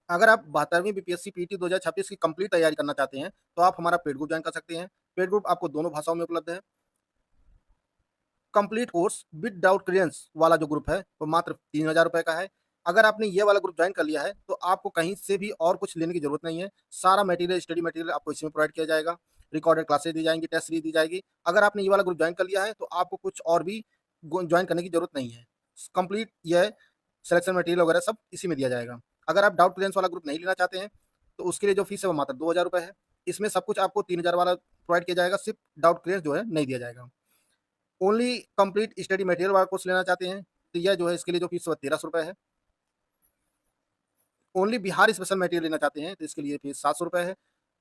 अगर आप 72वीं बीपीएससी पीटी 2026 की कंप्लीट तैयारी करना चाहते हैं तो आप हमारा पेड ग्रुप ज्वाइन कर सकते हैं। पेड ग्रुप आपको दोनों भाषाओं में उपलब्ध है। कंप्लीट कोर्स विदाउट क्लियरेंस वाला जो ग्रुप है वो मात्र 3000 रुपए का है। अगर आपने ये वाला ग्रुप ज्वाइन कर लिया है तो आपको कहीं से भी और कुछ लेने की जरूरत नहीं है। सारा मटेरियल, स्टडी मटेरियल आपको इसमें प्रोवाइड किया जाएगा। रिकॉर्डेड क्लासेस दी जाएंगी, टेस्ट सीरीज दी जाएगी। अगर आपने ये वाला ग्रुप ज्वाइन कर लिया है तो आपको कुछ और भी ज्वाइन करने की जरूरत नहीं है। कंप्लीट यह सिलेक्शन मटेरियल वगैरह सब इसी में दिया जाएगा। अगर आप डाउट क्लियरेंस वाला ग्रुप नहीं लेना चाहते हैं तो उसके लिए जो फीस है वो मात्र 2000 रुपए है। इसमें सब कुछ आपको 3000 वाला प्रोवाइड किया जाएगा, सिर्फ डाउट क्लियरेंस जो है नहीं दिया जाएगा। ओनली कंप्लीट स्टडी मटेरियल वाला कोर्स लेना चाहते हैं तो यह जो है इसके लिए जो फीस 1300 रुपए है। ओनली बिहार स्पेशल मटेरियल लेना चाहते हैं तो इसके लिए फीस 700 रुपए है।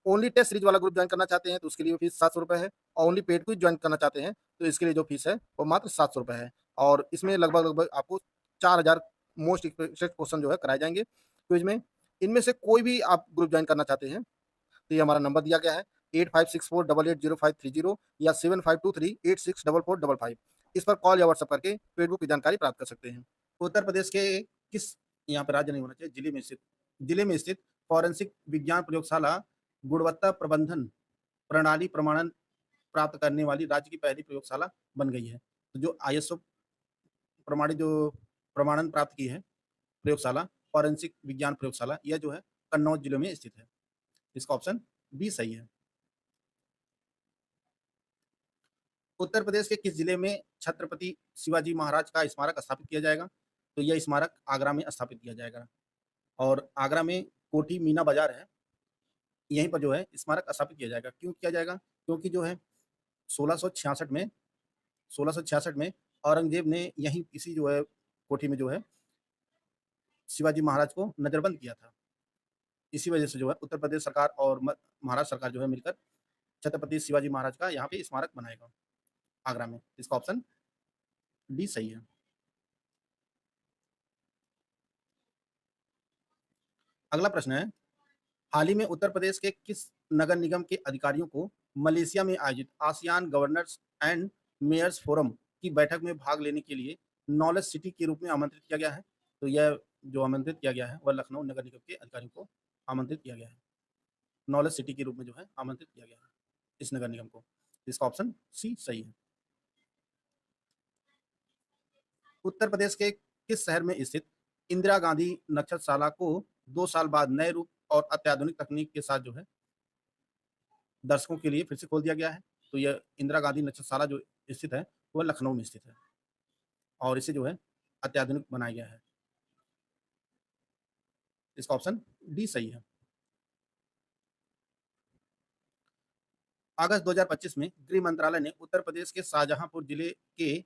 ओनली टेस्ट सीरीज वाला ग्रुप ज्वाइन करना चाहते हैं तो उसके लिए फीस 700 रुपए है। और ओनली पेड क्विज ज्वाइन करना चाहते हैं तो इसके लिए जो फीस है वो मात्र 700 रुपए है। और इसमें लगभग आपको 4000 मोस्ट एक्सपेक्टेड क्वेश्चन जो है कराए जाएंगे क्विज में। इनमें से कोई भी आप ग्रुप ज्वाइन करना चाहते हैं तो ये हमारा नंबर दिया गया है 8564880530 या 7523864455। इस पर कॉल या व्हाट्सएप करके पेड बुक की जानकारी प्राप्त कर सकते हैं। उत्तर प्रदेश के किस, यहाँ पे राज्य नहीं होना चाहिए, जिले में स्थित फॉरेंसिक विज्ञान प्रयोगशाला गुणवत्ता प्रबंधन प्रणाली प्रमाणन प्राप्त करने वाली राज्य की पहली प्रयोगशाला बन गई है। तो जो आईएसओ प्रमाणित जो प्रमाणन प्राप्त की है प्रयोगशाला फॉरेंसिक विज्ञान प्रयोगशाला, यह जो है कन्नौज जिले में स्थित है। इसका ऑप्शन बी सही है। उत्तर प्रदेश के किस जिले में छत्रपति शिवाजी महाराज का स्मारक स्थापित किया जाएगा? तो यह स्मारक आगरा में स्थापित किया जाएगा। और आगरा में कोठी मीना बाजार है, यहीं पर जो है स्मारक स्थापित किया जाएगा। क्यों किया जाएगा? क्योंकि जो है 1666 में औरंगजेब ने यहीं इसी जो है कोठी में जो है शिवाजी महाराज को नजरबंद किया था। इसी वजह से जो है उत्तर प्रदेश सरकार और महाराष्ट्र सरकार जो है मिलकर छत्रपति शिवाजी महाराज का यहाँ पे स्मारक बनाएगा आगरा में। इसका ऑप्शन डी सही है। अगला प्रश्न है, हाल ही में उत्तर प्रदेश के किस नगर निगम के अधिकारियों को मलेशिया में आयोजित ASEAN governors and mayors forum की बैठक में भाग लेने के लिए नॉलेज सिटी के रूप में आमंत्रित किया गया है? तो यह जो आमंत्रित किया गया है वह लखनऊ नगर निगम के अधिकारियों को आमंत्रित किया गया है। नॉलेज सिटी के रूप में जो है आमंत्रित किया गया है इस नगर निगम को। इसका ऑप्शन सी सही है। उत्तर प्रदेश के किस शहर में स्थित इंदिरा गांधी नक्षत्रशाला को 2 साल बाद नए रूप और अत्याधुनिक तकनीक के साथ जो है दर्शकों के लिए फिर से खोल दिया गया है? तो यह इंदिरा गांधी नक्षत्रशाला जो स्थित है वह लखनऊ में स्थित है और इसे जो है अत्याधुनिक बनाया गया है। इसका ऑप्शन डी सही है। अगस्त 2025 में गृह मंत्रालय ने उत्तर प्रदेश के शाहजहांपुर जिले के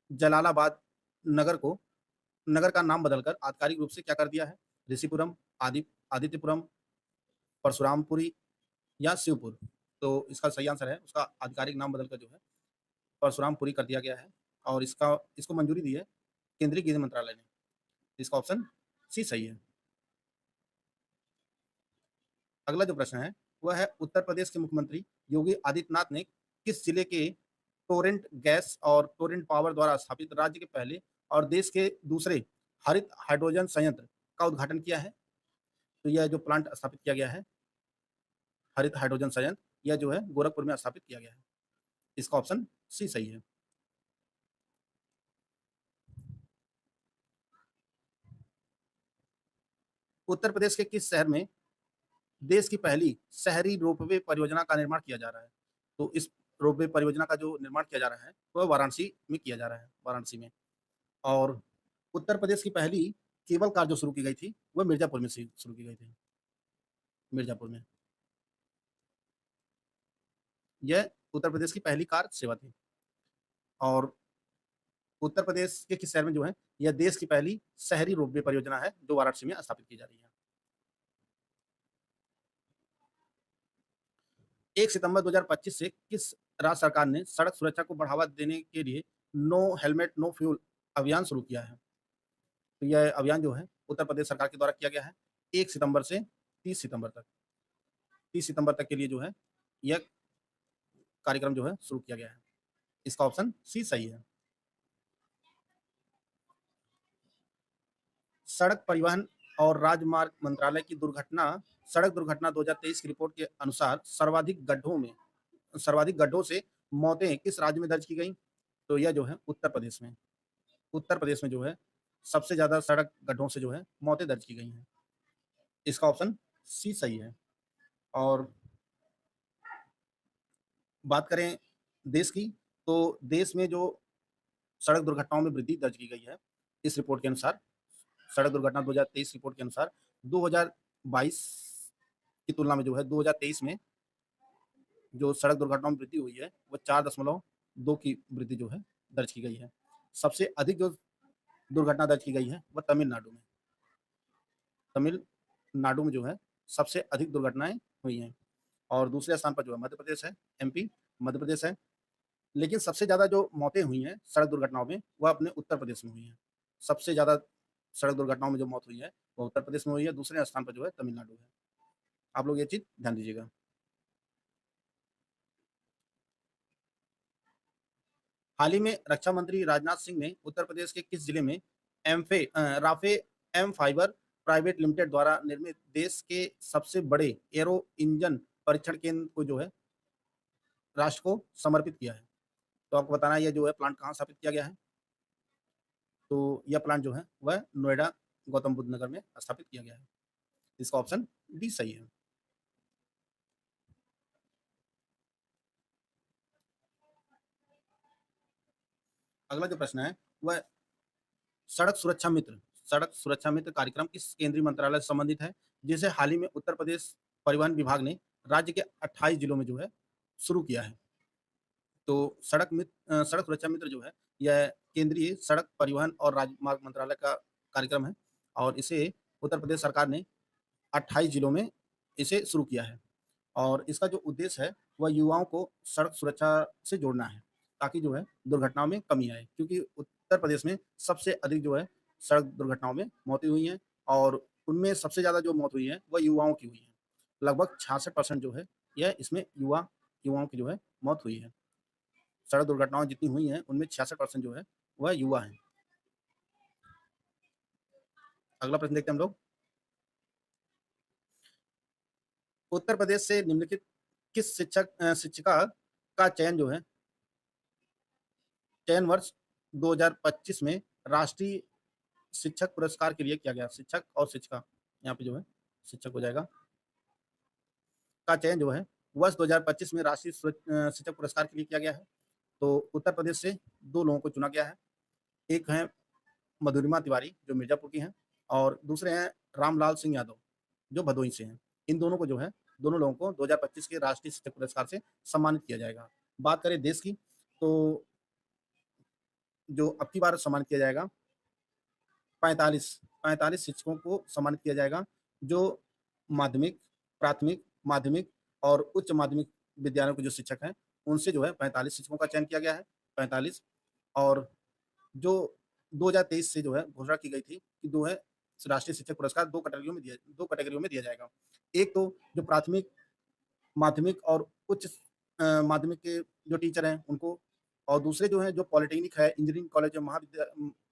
जलालाबाद नगर का नाम बदलकर आधिकारिक रूप से क्या कर दिया है? ऋषिपुरम, आदित्यपुरम, परशुरामपुरी या शिवपुर? तो इसका सही आंसर है, उसका आधिकारिक नाम बदलकर जो है परशुरामपुरी कर दिया गया है और इसको मंजूरी दी है केंद्रीय गृह मंत्रालय ने। इसका ऑप्शन सी सही है। अगला जो प्रश्न है वह है, उत्तर प्रदेश के मुख्यमंत्री योगी आदित्यनाथ ने किस जिले के टोरेंट गैस और टोरेंट पावर द्वारा स्थापित राज्य के पहले और देश के दूसरे हरित हाइड्रोजन संयंत्र का उद्घाटन किया है? तो यह जो प्लांट स्थापित किया गया है हरित हाइड्रोजन संयंत्र, यह जो है गोरखपुर में स्थापित किया गया है। इसका ऑप्शन सी सही है। उत्तर प्रदेश के किस शहर में देश की पहली शहरी रोपवे परियोजना का निर्माण किया जा रहा है? तो इस रोपवे परियोजना का जो निर्माण किया जा रहा है वह वाराणसी में किया जा रहा है, वाराणसी में। और उत्तर प्रदेश की पहली केबल कार जो शुरू की गई थी वह मिर्जापुर में शुरू की गई थी, मिर्जापुर में। यह उत्तर प्रदेश की पहली कार सेवा थी। और उत्तर प्रदेश के किस शहर में जो है यह देश की पहली शहरी रोपवे परियोजना है जो वाराणसी में स्थापित की जा रही है। 1 सितंबर 2025 से किस राज्य सरकार ने सड़क सुरक्षा को बढ़ावा देने के लिए नो हेलमेट नो फ्यूल अभियान शुरू किया है? तो यह अभियान जो है उत्तर प्रदेश सरकार के द्वारा किया गया है 1 सितंबर से 30 सितंबर तक। 30 सितंबर तक के लिए जो है यह कार्यक्रम जो है शुरू किया गया है। इसका ऑप्शन सी सही है। सड़क परिवहन और राजमार्ग मंत्रालय की सड़क दुर्घटना 2023 की रिपोर्ट के अनुसार सर्वाधिक गड्ढों से मौतें किस राज्य में दर्ज की गई? तो यह जो है उत्तर प्रदेश में जो है सबसे ज्यादा सड़क गड्ढों से जो है मौतें दर्ज की गई हैं। इसका ऑप्शन सी सही है। और बात करें देश की, तो देश में जो सड़क दुर्घटनाओं में वृद्धि दर्ज की गई है इस रिपोर्ट के अनुसार, सड़क दुर्घटना 2023 रिपोर्ट के अनुसार 2022 की तुलना में जो है 2023 में जो सड़क दुर्घटनाओं में वृद्धि हुई है वो 4.2 की वृद्धि जो है दर्ज की गई है। सबसे अधिक जो दुर्घटना दर्ज की गई है वह तमिलनाडु में जो है सबसे अधिक दुर्घटनाएं हुई हैं। और दूसरे स्थान पर जो है मध्य प्रदेश है, एमपी मध्य प्रदेश है। लेकिन सबसे ज्यादा जो मौतें हुई हैं सड़क दुर्घटनाओं में वह अपने उत्तर प्रदेश में हुई हैं। सबसे ज्यादा सड़क दुर्घटनाओं में जो मौत हुई है वो उत्तर प्रदेश में हुई है, दूसरे स्थान पर जो है तमिलनाडु है। आप लोग ये चीज ध्यान दीजिएगा। हाल ही में रक्षा मंत्री राजनाथ सिंह ने उत्तर प्रदेश के किस जिले में Rafe M fibre private limited द्वारा निर्मित देश के सबसे बड़े एरो इंजन परीक्षण केंद्र को जो है राष्ट्र को समर्पित किया है? तो आपको बताना है यह जो है प्लांट कहाँ स्थापित किया गया है। तो यह प्लांट जो है वह नोएडा गौतम बुद्ध नगर में स्थापित किया गया है। इसका ऑप्शन डी सही है। अगला जो प्रश्न है वह सड़क सुरक्षा मित्र कार्यक्रम किस केंद्रीय मंत्रालय से संबंधित है, जिसे हाल ही में उत्तर प्रदेश परिवहन विभाग ने राज्य के 28 जिलों में जो है शुरू किया है? तो सड़क सुरक्षा मित्र जो है यह केंद्रीय सड़क परिवहन और राजमार्ग मंत्रालय का कार्यक्रम है और इसे उत्तर प्रदेश सरकार ने 28 जिलों में इसे शुरू किया है और इसका जो उद्देश्य है वह युवाओं को सड़क सुरक्षा से जोड़ना है ताकि जो है दुर्घटनाओं में कमी आए, क्योंकि उत्तर प्रदेश में सबसे अधिक जो है सड़क दुर्घटनाओं में मौतें हुई हैं और उनमें सबसे ज़्यादा जो मौत हुई है वह युवाओं की हुई है। लगभग 66% जो है यह इसमें युवाओं की जो है मौत हुई है। सड़क दुर्घटनाएं जितनी हुई हैं उनमें 66% जो है वह युवा हैं। अगला प्रश्न देखते हैं हम लोग। उत्तर प्रदेश से निम्नलिखित किस शिक्षिका का चयन जो है चयन वर्ष 2025 में राष्ट्रीय शिक्षक पुरस्कार के लिए किया गया। शिक्षक और शिक्षिका, यहाँ पे जो है शिक्षक हो जाएगा, का चयन जो है वर्ष 2025 में राष्ट्रीय शिक्षक पुरस्कार के लिए किया गया है। तो उत्तर प्रदेश से 2 लोगों को चुना गया है। एक है मधुरिमा तिवारी जो मिर्जापुर की हैं और दूसरे हैं रामलाल सिंह यादव जो भदोही से हैं। इन दोनों को जो है दोनों लोगों को 2025 के राष्ट्रीय शिक्षक पुरस्कार से सम्मानित किया जाएगा। बात करें देश की, तो जो अब की बार सम्मानित किया जाएगा 45 शिक्षकों को सम्मानित किया जाएगा जो माध्यमिक, प्राथमिक, माध्यमिक और उच्च माध्यमिक विद्यालयों के जो शिक्षक हैं उनसे जो है 45 शिक्षकों का चयन किया गया है। 45 और जो 2023 से जो है घोषणा की गई थी कि जो है राष्ट्रीय शिक्षक पुरस्कार 2 कैटेगरियों में दिया जाएगा। एक तो जो प्राथमिक, माध्यमिक और उच्च माध्यमिक के जो टीचर हैं उनको, और दूसरे जो है जो पॉलिटेक्निक है, इंजीनियरिंग कॉलेज और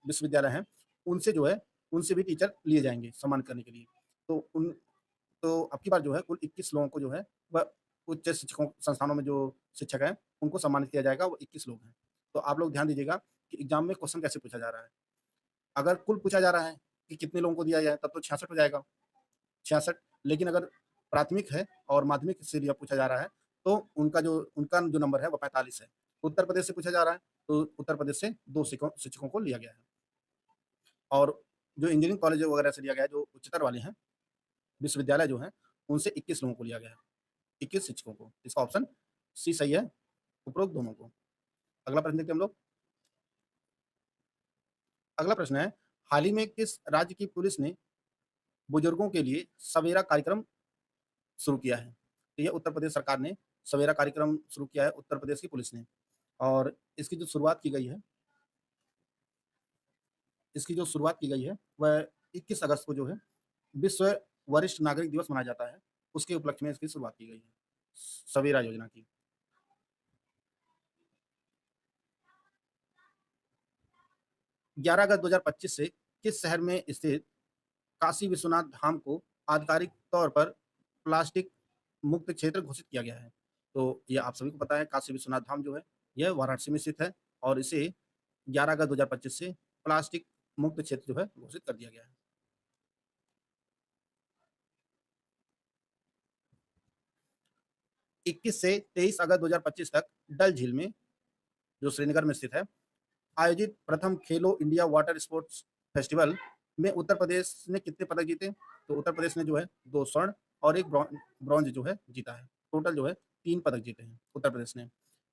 विश्वविद्यालय हैं उनसे जो है उनसे भी टीचर लिए जाएंगे सम्मान करने के लिए। तो अब की बार जो है कुल 21 लोगों को जो है वह उच्च शिक्षकों संस्थानों में जो शिक्षक हैं उनको सम्मानित किया जाएगा, वो 21 लोग हैं। तो आप लोग ध्यान दीजिएगा कि एग्जाम में क्वेश्चन कैसे पूछा जा रहा है। अगर कुल पूछा जा रहा है कि कितने लोगों को दिया जाए तब तो 66 हो जाएगा, 66। लेकिन अगर प्राथमिक है और माध्यमिक से लिया पूछा जा रहा है तो उनका जो नंबर है वो 45 है। उत्तर प्रदेश से पूछा जा रहा है तो उत्तर प्रदेश से 2 शिक्षकों को लिया गया है और जो इंजीनियरिंग कॉलेज वगैरह से लिया गया है, जो उच्चतर वाले हैं विश्वविद्यालय जो हैं उनसे 21 लोगों को लिया गया है, 21 शिक्षकों को। इसका ऑप्शन सी सही है, उपरोक्त दोनों को। अगला प्रश्न देखते हैं हम लोग। अगला प्रश्न है, हाल ही में किस राज्य की पुलिस ने बुजुर्गों के लिए सवेरा कार्यक्रम शुरू किया है? तो यह उत्तर प्रदेश सरकार ने सवेरा कार्यक्रम शुरू किया है, उत्तर प्रदेश की पुलिस ने। और इसकी जो शुरुआत की गई है वह 21 अगस्त को जो है विश्व वरिष्ठ नागरिक दिवस मनाया जाता है, उसके उपलक्ष्य में इसकी शुरुआत की गई है सवेरा योजना की। ग्यारह अगस्त 2025 से किस शहर में स्थित काशी विश्वनाथ धाम को आधिकारिक तौर पर प्लास्टिक मुक्त क्षेत्र घोषित किया गया है? तो ये आप सभी को पता है, काशी विश्वनाथ धाम जो है यह वाराणसी में स्थित है और इसे 11 अगस्त 2025 से प्लास्टिक मुक्त क्षेत्र जो है घोषित कर दिया गया है। इक्कीस से 23 अगस्त 2025 तक डल झील में जो श्रीनगर में स्थित है आयोजित प्रथम खेलो इंडिया वाटर स्पोर्ट्स फेस्टिवल में उत्तर प्रदेश ने कितने पदक जीते? तो उत्तर प्रदेश ने जो है 2 स्वर्ण और 1 ब्रॉन्ज जो है जीता है। टोटल जो है 3 पदक जीते हैं उत्तर प्रदेश ने।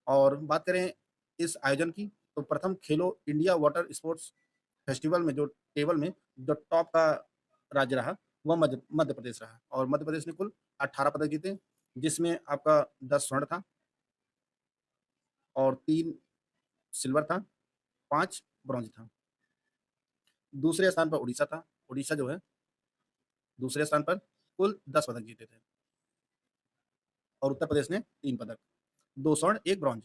और बात करें इस आयोजन की, तो प्रथम खेलो इंडिया वाटर स्पोर्ट्स फेस्टिवल में जो टेबल में जो टॉप का राज्य रहा वह मध्य प्रदेश रहा और मध्य प्रदेश ने कुल 18 पदक जीते, जिसमें आपका 10 स्वर्ण था और 3 सिल्वर था, 5 ब्रॉन्ज था। दूसरे स्थान पर उड़ीसा था। उड़ीसा जो है दूसरे स्थान पर कुल 10 पदक जीते थे और उत्तर प्रदेश ने 3 पदक, 2 स्वर्ण 1 ब्रॉन्ज।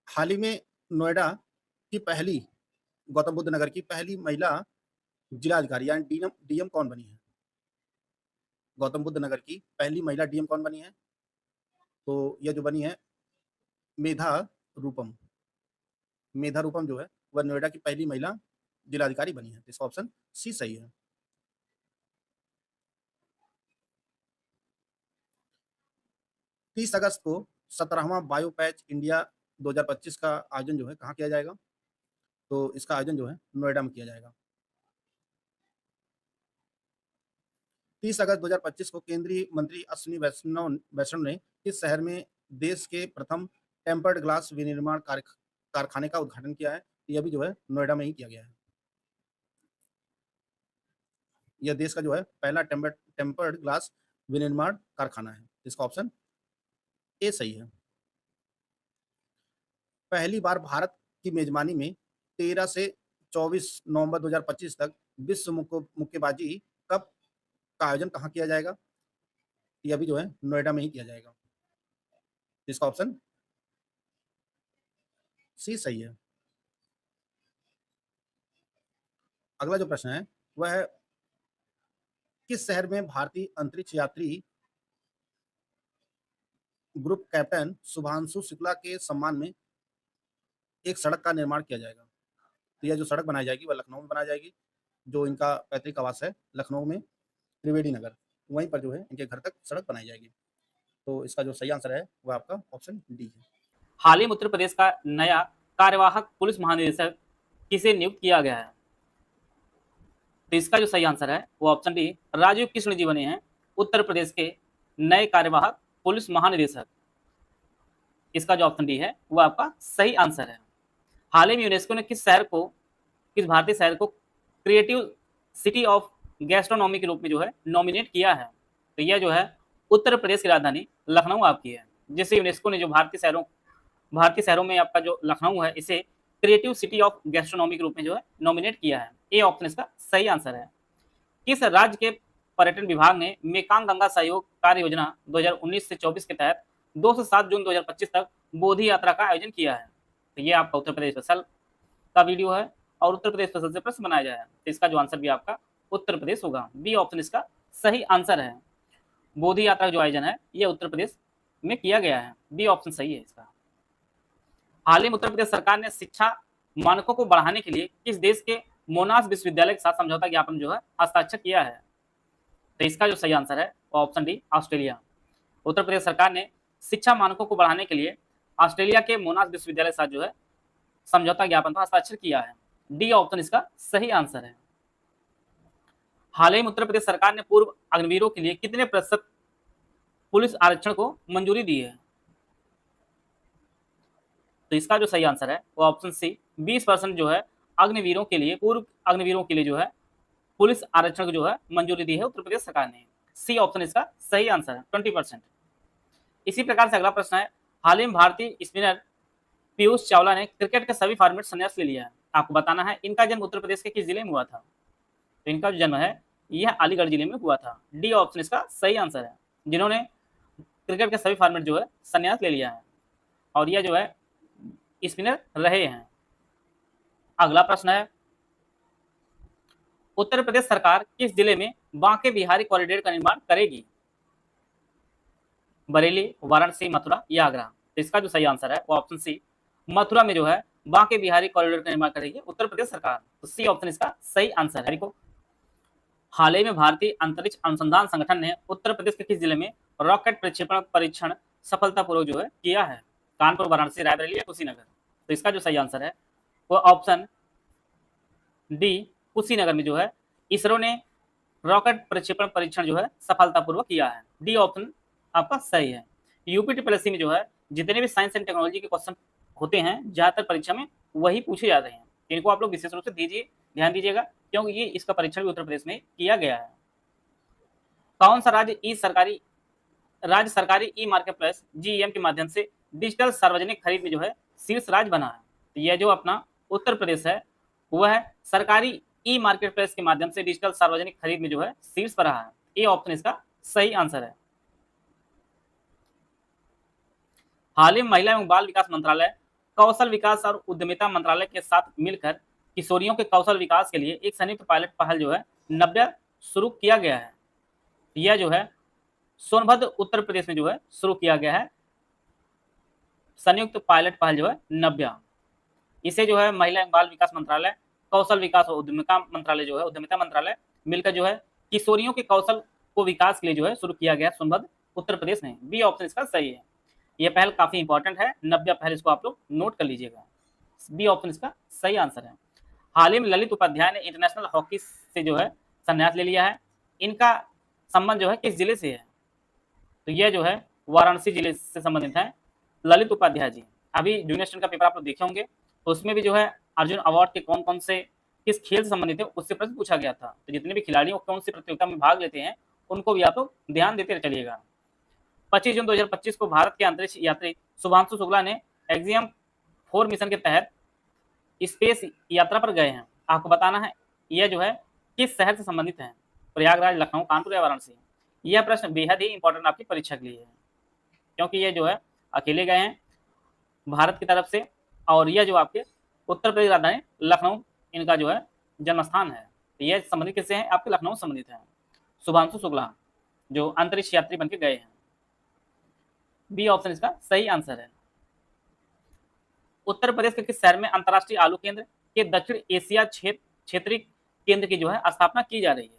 हाल ही में नोएडा की पहली, गौतम बुद्ध नगर की पहली महिला जिलाधिकारी यानी डीएम कौन बनी है? गौतम बुद्ध नगर की पहली महिला डीएम कौन बनी है? तो यह जो बनी है मेधा रूपम। मेधा रूपम जो है वह नोएडा की पहली महिला जिलाधिकारी बनी है। इसका ऑप्शन सी सही है। तीस अगस्त को 17वां बायो पैच इंडिया 2025 का आयोजन जो है कहाँ किया जाएगा? तो इसका आयोजन जो है नोएडा में किया जाएगा। 30 अगस्त 2025 को केंद्रीय मंत्री अश्विनी वैष्णव ने किस शहर में देश के प्रथम टेम्पर्ड ग्लास विनिर्माण कारखाने का उद्घाटन किया है? यह भी जो है नोएडा में ही किया गया है। यह देश का जो है पहला टेम्पर्ड ग्लास विनिर्माण कारखाना है। इसका ऑप्शन ए सही है। पहली बार भारत की मेजबानी में 13 से 24 नवंबर 2025 तक विश्व मुक्केबाजी कप का आयोजन कहाँ किया जाएगा? यह भी जो है नोएडा में ही किया जाएगा। इसका ऑप्शन सी सही है। अगला जो प्रश्न है वह है, किस शहर में भारतीय अंतरिक्ष यात्री ग्रुप कैप्टन शुभांशु शुक्ला के सम्मान में एक सड़क का निर्माण किया जाएगा? तो यह जो सड़क बनाई जाएगी वह लखनऊ में बनाई जाएगी। जो इनका पैतृक आवास है लखनऊ में त्रिवेणी नगर, वहीं पर जो है इनके घर तक सड़क बनाई जाएगी। तो इसका जो सही आंसर है वह आपका ऑप्शन डी है। हाल ही में उत्तर प्रदेश का नया कार्यवाहक पुलिस महानिदेशक किसे नियुक्त किया गया है? तो इसका जो सही आंसर है वो ऑप्शन डी राजीव कृष्ण जी बने हैं उत्तर प्रदेश के नए कार्यवाहक पुलिस महानिदेशक। इसका जो ऑप्शन डी है वो आपका सही आंसर है। हाल ही में यूनेस्को ने किस भारतीय शहर को क्रिएटिव सिटी ऑफ गैस्ट्रोनॉमी के रूप में जो है नॉमिनेट किया है? तो यह जो है उत्तर प्रदेश की राजधानी लखनऊ आपकी है, जिसे यूनेस्को ने जो भारतीय शहरों में आपका जो लखनऊ है इसे क्रिएटिव सिटी ऑफ गैस्ट्रोनॉमी के रूप में जो है नॉमिनेट किया है। ए ऑप्शन इसका सही आंसर है। किस राज्य के पर्यटन विभाग ने मेकांग गंगा सहयोग कार्य योजना 2019 से 24 के तहत 2 से 7 जून 2025 तक बोधि यात्रा का आयोजन किया है? तो ये आपका उत्तर प्रदेश स्पेशल का वीडियो है और उत्तर प्रदेश स्पेशल से प्रश्न बनाया जाए। तो इसका जो आंसर भी आपका उत्तर प्रदेश होगा। बी ऑप्शन इसका सही आंसर है। बोधि यात्रा जो आयोजन है ये उत्तर प्रदेश में किया गया है। बी ऑप्शन सही है इसका। हाल ही में उत्तर प्रदेश सरकार ने शिक्षा मानकों को बढ़ाने के लिए किस देश के मोनाश विश्वविद्यालय के साथ समझौता ज्ञापन जो है हस्ताक्षर किया है? तो इसका जो सही आंसर है वो option D Australia. Uttar Pradesh सरकार ने शिक्षा मानकों को बढ़ाने के लिए ऑस्ट्रेलिया के मोनाश विश्वविद्यालय के साथ जो है समझौता ज्ञापन पर हस्ताक्षर किया है। डी ऑप्शन इसका सही आंसर है। हाल ही में उत्तर प्रदेश सरकार ने पूर्व अग्निवीरों के लिए कितने प्रतिशत पुलिस आरक्षण को मंजूरी दी है? तो इसका जो सही आंसर है वो ऑप्शन सी 20% जो है अग्निवीरों के लिए, पूर्व अग्निवीरों के लिए जो है पुलिस आरक्षण को जो है मंजूरी दी है उत्तर प्रदेश सरकार ने। सी ऑप्शन इसका सही आंसर है 20%। इसी प्रकार से अगला प्रश्न है, हाल ही में भारतीय स्पिनर पीयूष चावला ने क्रिकेट के सभी फॉर्मेट संन्यास ले लिया है। आपको बताना है इनका जन्म उत्तर प्रदेश के किस जिले में हुआ था? तो इनका जो जन्म है यह अलीगढ़ जिले में हुआ था। डी ऑप्शन इसका सही आंसर है, जिन्होंने क्रिकेट के सभी फॉर्मेट जो है संन्यास ले लिया है और यह जो है स्पिनर रहे हैं। अगला प्रश्न है, उत्तर प्रदेश सरकार किस जिले में बांके बिहारी कॉरिडोर का निर्माण करेगी? बरेली, वाराणसी, मथुरा या आगरा? तो इसका जो सही आंसर है वो ऑप्शन सी मथुरा में जो है बांके बिहारी कॉरिडोर का निर्माण करेगी उत्तर प्रदेश सरकार। तो सी ऑप्शन इसका सही आंसर है। देखो, हाल ही में भारतीय अंतरिक्ष अनुसंधान संगठन ने उत्तर प्रदेश के किस जिले में रॉकेट प्रक्षेपण परीक्षण सफलतापूर्वक जो है किया है? कानपुर, वाराणसी, रायबरेली या कुशीनगर? तो इसका जो सही आंसर है वो ऑप्शन डी कुशीनगर में जो है इसरो ने रॉकेट प्रक्षेपण परीक्षण जो है सफलतापूर्वक किया है। डी ऑप्शन आपका सही है। यूपीटीपीएससी में जो है जितने भी साइंस एंड टेक्नोलॉजी के क्वेश्चन होते हैं ज्यादातर परीक्षा में वही पूछे जाते हैं। इनको आप लोग विशेष रूप से ध्यान दीजिएगा, क्योंकि ये इसका परीक्षण भी उत्तर प्रदेश में किया गया है। कौन सा राज्य सरकारी ई मार्केट प्लेस जीईएम के माध्यम से डिजिटल सार्वजनिक खरीद में जो है शीर्ष राज्य बना है? तो यह जो अपना उत्तर प्रदेश है वह सरकारी ई मार्केट प्लेस के माध्यम से डिजिटल सार्वजनिक खरीद में जो है शीर्ष पर रहा है। ए ऑप्शन इसका सही आंसर है। हाल ही में महिला एवं बाल विकास मंत्रालय, कौशल विकास और उद्यमिता मंत्रालय के साथ मिलकर किशोरियों के कौशल विकास के लिए एक संयुक्त पायलट पहल जो है नव्या शुरू किया गया है। यह जो है सोनभद्र उत्तर प्रदेश में जो है शुरू किया गया है संयुक्त पायलट पहल जो है नव्या। इसे जो है महिला एवं बाल विकास मंत्रालय, कौशल विकास और उद्यमिता मंत्रालय जो है उद्यमिता मंत्रालय मिलकर जो है किशोरियों के कौशल को विकास के लिए जो है शुरू किया गया सोनभद्र उत्तर प्रदेश में। बी ऑप्शन इसका सही है। यह पहल काफी इंपॉर्टेंट है, नव्या पहल, इसको आप लोग नोट कर लीजिएगा। बी ऑप्शन इसका सही आंसर है। हाल ही में ललित उपाध्याय ने इंटरनेशनल हॉकी से जो है संन्यास ले लिया है। इनका संबंध जो है किस जिले से है? तो यह जो है वाराणसी जिले से संबंधित है ललित उपाध्याय जी। अभी जूनियर स्टूडेंट का पेपर आप लोग देखे होंगे तो उसमें भी जो है अर्जुन अवार्ड के कौन कौन से किस खेल से संबंधित है उससे प्रश्न पूछा गया था। तो जितने भी खिलाड़ी कौन सी प्रतियोगिता में भाग लेते हैं उनको भी आप लोग ध्यान देते चलिएगा। 25 जून 2025 को भारत के अंतरिक्ष यात्री शुभांशु शुक्ला ने एक्सियम 4 मिशन के तहत स्पेस यात्रा पर गए हैं। आपको बताना है यह जो है किस शहर से संबंधित है, प्रयागराज, लखनऊ, कानपुर या वाराणसी। यह प्रश्न बेहद ही इंपॉर्टेंट आपकी परीक्षा के लिए है, क्योंकि ये जो है अकेले गए हैं भारत की तरफ से, और यह जो आपके उत्तर प्रदेश राजधानी लखनऊ इनका जो है जन्म स्थान है। तो यह संबंधित किससे है, आपके लखनऊ से संबंधित है, शुभांशु शुक्ला जो अंतरिक्ष यात्री बनकर गए हैं। बी ऑप्शन इसका सही आंसर है। उत्तर प्रदेश के किस शहर में अंतर्राष्ट्रीय आलू केंद्र के दक्षिण एशिया क्षेत्रीय केंद्र की जो है स्थापना की जा रही है?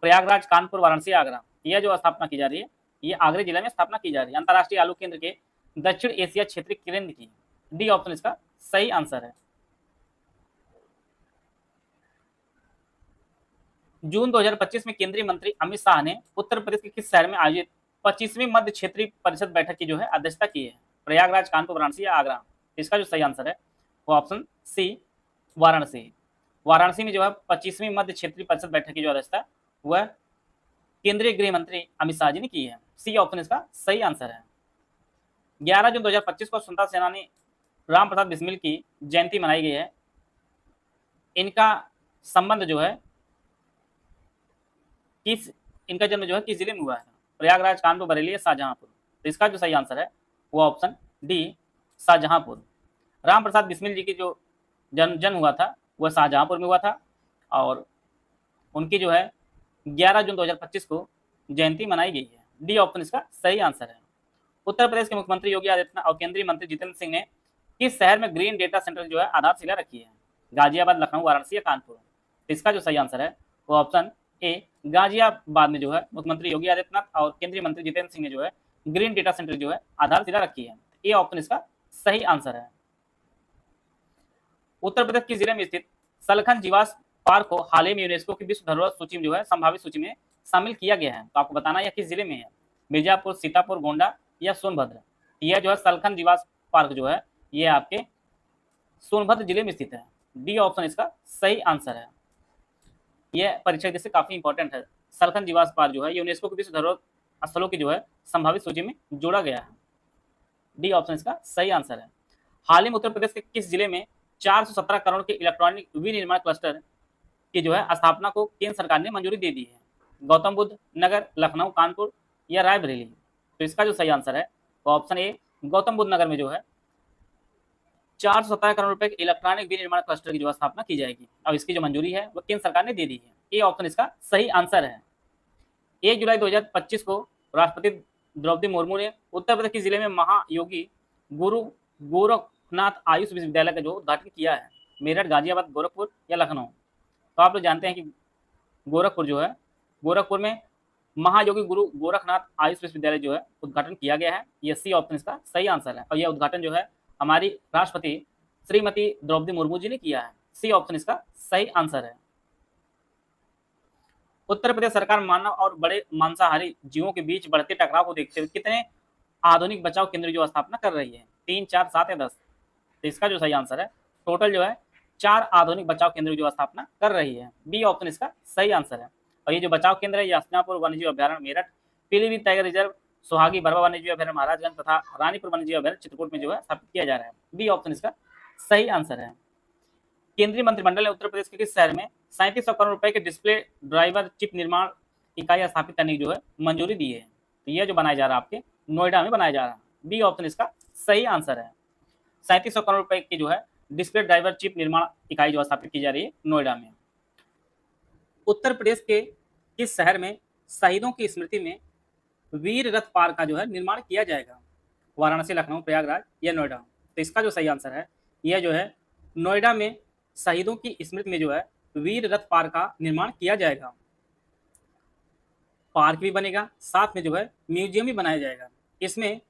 प्रयागराज, कानपुर, वाराणसी, आगरा। यह जो स्थापना की जा रही है ये आगरा जिले में स्थापना की जा रही है अंतर्राष्ट्रीय आलू केंद्र के दक्षिण एशिया क्षेत्रीय केंद्र की। डी ऑप्शन इसका सही आंसर है। जून 2025 में केंद्रीय मंत्री अमित शाह ने उत्तर प्रदेश के किस शहर में आयोजित 25वीं मध्य क्षेत्रीय परिषद बैठक की जो है अध्यक्षता की है? प्रयागराज, कानपुर, वाराणसी या आगरा। इसका जो सही आंसर है वो ऑप्शन सी वाराणसी। वाराणसी में जो है 25वीं मध्य क्षेत्रीय परिषद बैठक की जो अध्यक्षता वह केंद्रीय गृह मंत्री अमित शाह जी ने की है। सी ऑप्शन इसका सही आंसर है। 11 जून 2025 को स्वतंत्रता सेनानी राम प्रसाद बिस्मिल की जयंती मनाई गई है। इनका संबंध जो है इनका जन्म जो है किस जिले में हुआ है? प्रयागराज, कानपुर, बरेली या शाहजहांपुर। तो इसका जो सही आंसर है वो ऑप्शन डी शाहजहांपुर। राम प्रसाद बिस्मिल जी की जो जन्म हुआ था वह शाहजहांपुर में हुआ था, और उनकी जो है 11 जून 2025 को जयंती मनाई गई है। डी ऑप्शन इसका सही आंसर है। उत्तर प्रदेश के मुख्यमंत्री योगी आदित्यनाथ और केंद्रीय मंत्री जितेंद्र सिंह ने किस शहर में ग्रीन डेटा सेंटर की जो है आधारशिला रखी है? गाजियाबाद, लखनऊ, वाराणसी या कानपुर। तो इसका जो सही आंसर है वो ऑप्शन ए गाजियाबाद में जो है मुख्यमंत्री योगी आदित्यनाथ और केंद्रीय मंत्री जितेंद्र सिंह ने जो है ग्रीन डेटा सेंटर जो है आधारशिला रखी है। ए ऑप्शन इसका सही आंसर है। उत्तर प्रदेश के जिले में स्थित सलखन जीवाश्म पार्क को हाल ही में यूनेस्को की विश्व धरोहर सूची में जो है संभावित सूची में शामिल किया गया है। तो आपको बताना यह किस जिले में है? मिर्जापुर, सीतापुर, गोंडा या सोनभद्र। यह जो है सलखन जीवाश्म पार्क जो है ये आपके सोनभद्र जिले में स्थित है। डी ऑप्शन इसका सही आंसर है। यह परीक्षा से काफी इंपॉर्टेंट है। सलखन जीवाश्म पार्क जो है यूनेस्को की विश्व धरोहर स्थलों की जो है संभावित सूची में जोड़ा गया है। डी ऑप्शन इसका सही आंसर है। हाल ही में उत्तर प्रदेश के किस जिले में 417 करोड़ के इलेक्ट्रॉनिक विनिर्माण क्लस्टर की जो है स्थापना को केंद्र सरकार ने मंजूरी दे दी है? गौतम बुद्ध नगर, लखनऊ, कानपुर या रायबरेली। तो इसका जो सही आंसर है वो ऑप्शन ए गौतम बुद्ध नगर में जो है 417 करोड़ रुपए के इलेक्ट्रॉनिक विनिर्माण क्लस्टर की जो स्थापना की जाएगी, और इसकी जो मंजूरी है वो केंद्र सरकार ने दे दी है। ये ऑप्शन इसका सही आंसर है। 1 जुलाई 2025 को राष्ट्रपति द्रौपदी मुर्मू ने उत्तर प्रदेश के जिले में महायोगी गुरु गोरखनाथ आयुष विश्वविद्यालय का जो उद्घाटन किया है? मेरठ, गाजियाबाद, गोरखपुर या लखनऊ। तो आप लोग जानते हैं कि गोरखपुर जो है, गोरखपुर में महायोगी गुरु गोरखनाथ आयुष विश्वविद्यालय जो है उद्घाटन किया गया है। यह सी ऑप्शन इसका सही आंसर है, और यह उद्घाटन जो है हमारी राष्ट्रपति श्रीमती द्रौपदी मुर्मू जी ने किया है। सी ऑप्शन इसका सही आंसर है। उत्तर प्रदेश सरकार मानव और बड़े मांसाहारी जीवों के बीच बढ़ते टकराव को देखते हुए कितने आधुनिक बचाव केंद्र जो स्थापना कर रही है? 3, 4, 7 या 10। तो इसका जो सही आंसर है टोटल जो है 4 आधुनिक बचाव केंद्र जो स्थापना कर रही है। बी ऑप्शन इसका सही आंसर है। और ये जो बचाव केंद्र है ये हस्तिनापुर वन्यजीव अभ्यारण्य मेरठ, पीलीभीत टाइगर रिजर्व, सुहागी बरवा वन्यजीव अभ्यारण्य महाराजगंज तथा रानीपुर वन्यजीव अभ्यारण्य चित्रकूट में जो है स्थापित किया जा रहा है। बी ऑप्शन इसका सही आंसर है। केंद्रीय मंत्रिमंडल ने उत्तर प्रदेश के किस शहर में 3700 करोड़ रुपए के डिस्प्ले ड्राइवर चिप निर्माण इकाई स्थापित करने की जो है मंजूरी दी है? तो यह जो बनाया जा रहा है आपके नोएडा में बनाया जा रहा है। बी ऑप्शन इसका सही आंसर है। 3700 करोड़ रुपए की जो है डिस्प्ले ड्राइवर चिप निर्माण इकाई जो स्थापित की जा रही है नोएडा में। उत्तर प्रदेश के किस शहर में शहीदों की स्मृति में वीर रथ पार्क का जो है निर्माण किया जाएगा? वाराणसी, लखनऊ, प्रयागराज या नोएडा। तो इसका जो सही आंसर है यह जो है नोएडा में शहीदों की स्मृति में जो है वीर रथ पार्क का निर्माण किया जाएगा। पार्क भी बनेगा, साथ में जो है म्यूजियम भी बनाया जाएगा। इसमें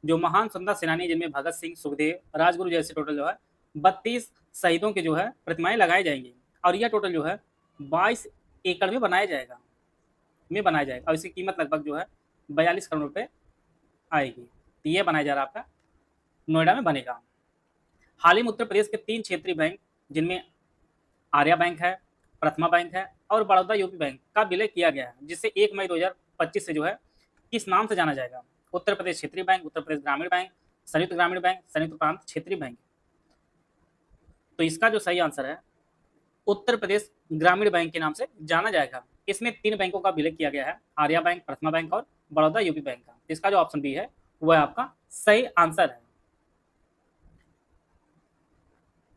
जो महान स्वतंत्रता सेनानी जिनमें भगत सिंह, सुखदेव, राजगुरु जैसे टोटल जो है 32 शहीदों के जो है प्रतिमाएं लगाई जाएंगी, और यह टोटल जो है 22 एकड़ में बनाया जाएगा और इसकी कीमत लगभग जो है 42 करोड़ रुपए आएगी। तो यह बनाया जा रहा है आपका नोएडा में बनेगा। हाल ही में उत्तर प्रदेश के 3 क्षेत्रीय बैंक जिनमें आर्या बैंक है, प्रथमा बैंक है और बड़ौदा यूपी बैंक का विलय किया गया है, जिससे 1 मई 2025 से जो है किस नाम से जाना जाएगा? उत्तर प्रदेश क्षेत्रीय बैंक, उत्तर प्रदेश ग्रामीण बैंक, संयुक्त ग्रामीण बैंक, संयुक्त प्रांत क्षेत्रीय बैंक। तो इसका जो सही आंसर है उत्तर प्रदेश ग्रामीण बैंक के नाम से जाना जाएगा। इसमें 3 बैंकों का विलय किया गया है, आर्या बैंक, प्रथमा बैंक और बड़ौदा यूपी बैंक का। इसका जो ऑप्शन बी है वह आपका सही आंसर है।